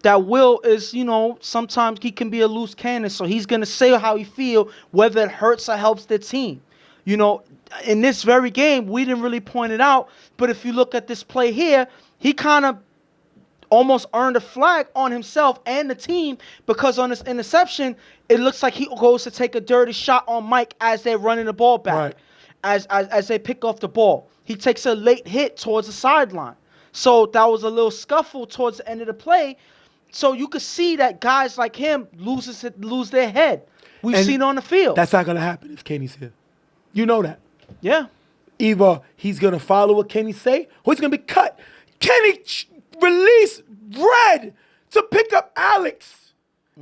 that Will is, sometimes he can be a loose cannon, so he's gonna say how he feel, whether it hurts or helps their team. In this very game, we didn't really point it out, but if you look at this play here, he kind of almost earned a flag on himself and the team because on this interception, it looks like he goes to take a dirty shot on Mike as they're running the ball back. Right. As they pick off the ball. He takes a late hit towards the sideline. So that was a little scuffle towards the end of the play. So you could see that guys like him lose their head. We've And seen it on the field. That's not going to happen if Kenny's here. You know that. Yeah. Either he's going to follow what Kenny say or he's going to be cut. Kenny released Red to pick up Alex.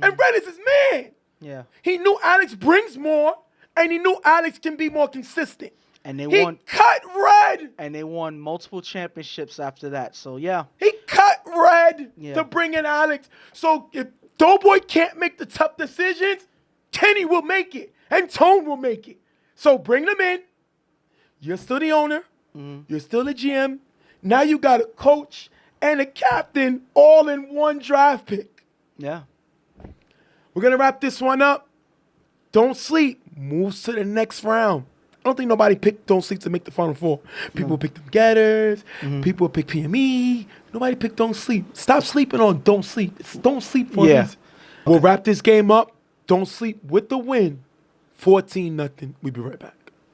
And Red is his man. Yeah. He knew Alex brings more, and he knew Alex can be more consistent. And they He won. cut Red. And they won multiple championships after that. So, yeah. He cut Red Yeah. to bring in Alex. So if Doughboy can't make the tough decisions, Kenny will make it, and Tone will make it. So bring them in. You're still the owner. You're still the GM. Now you got a coach and a captain all in one draft pick. Yeah. We're going to wrap this one up. Don't Sleep moves to the next round. I don't think nobody picked Don't Sleep to make the Final Four. People picked Dem Gettas. People picked PME. Nobody picked Don't Sleep. Stop sleeping on Don't Sleep. It's Don't Sleep for a reason. We'll wrap this game up. Don't Sleep with the win. 14-0. We'll be right back.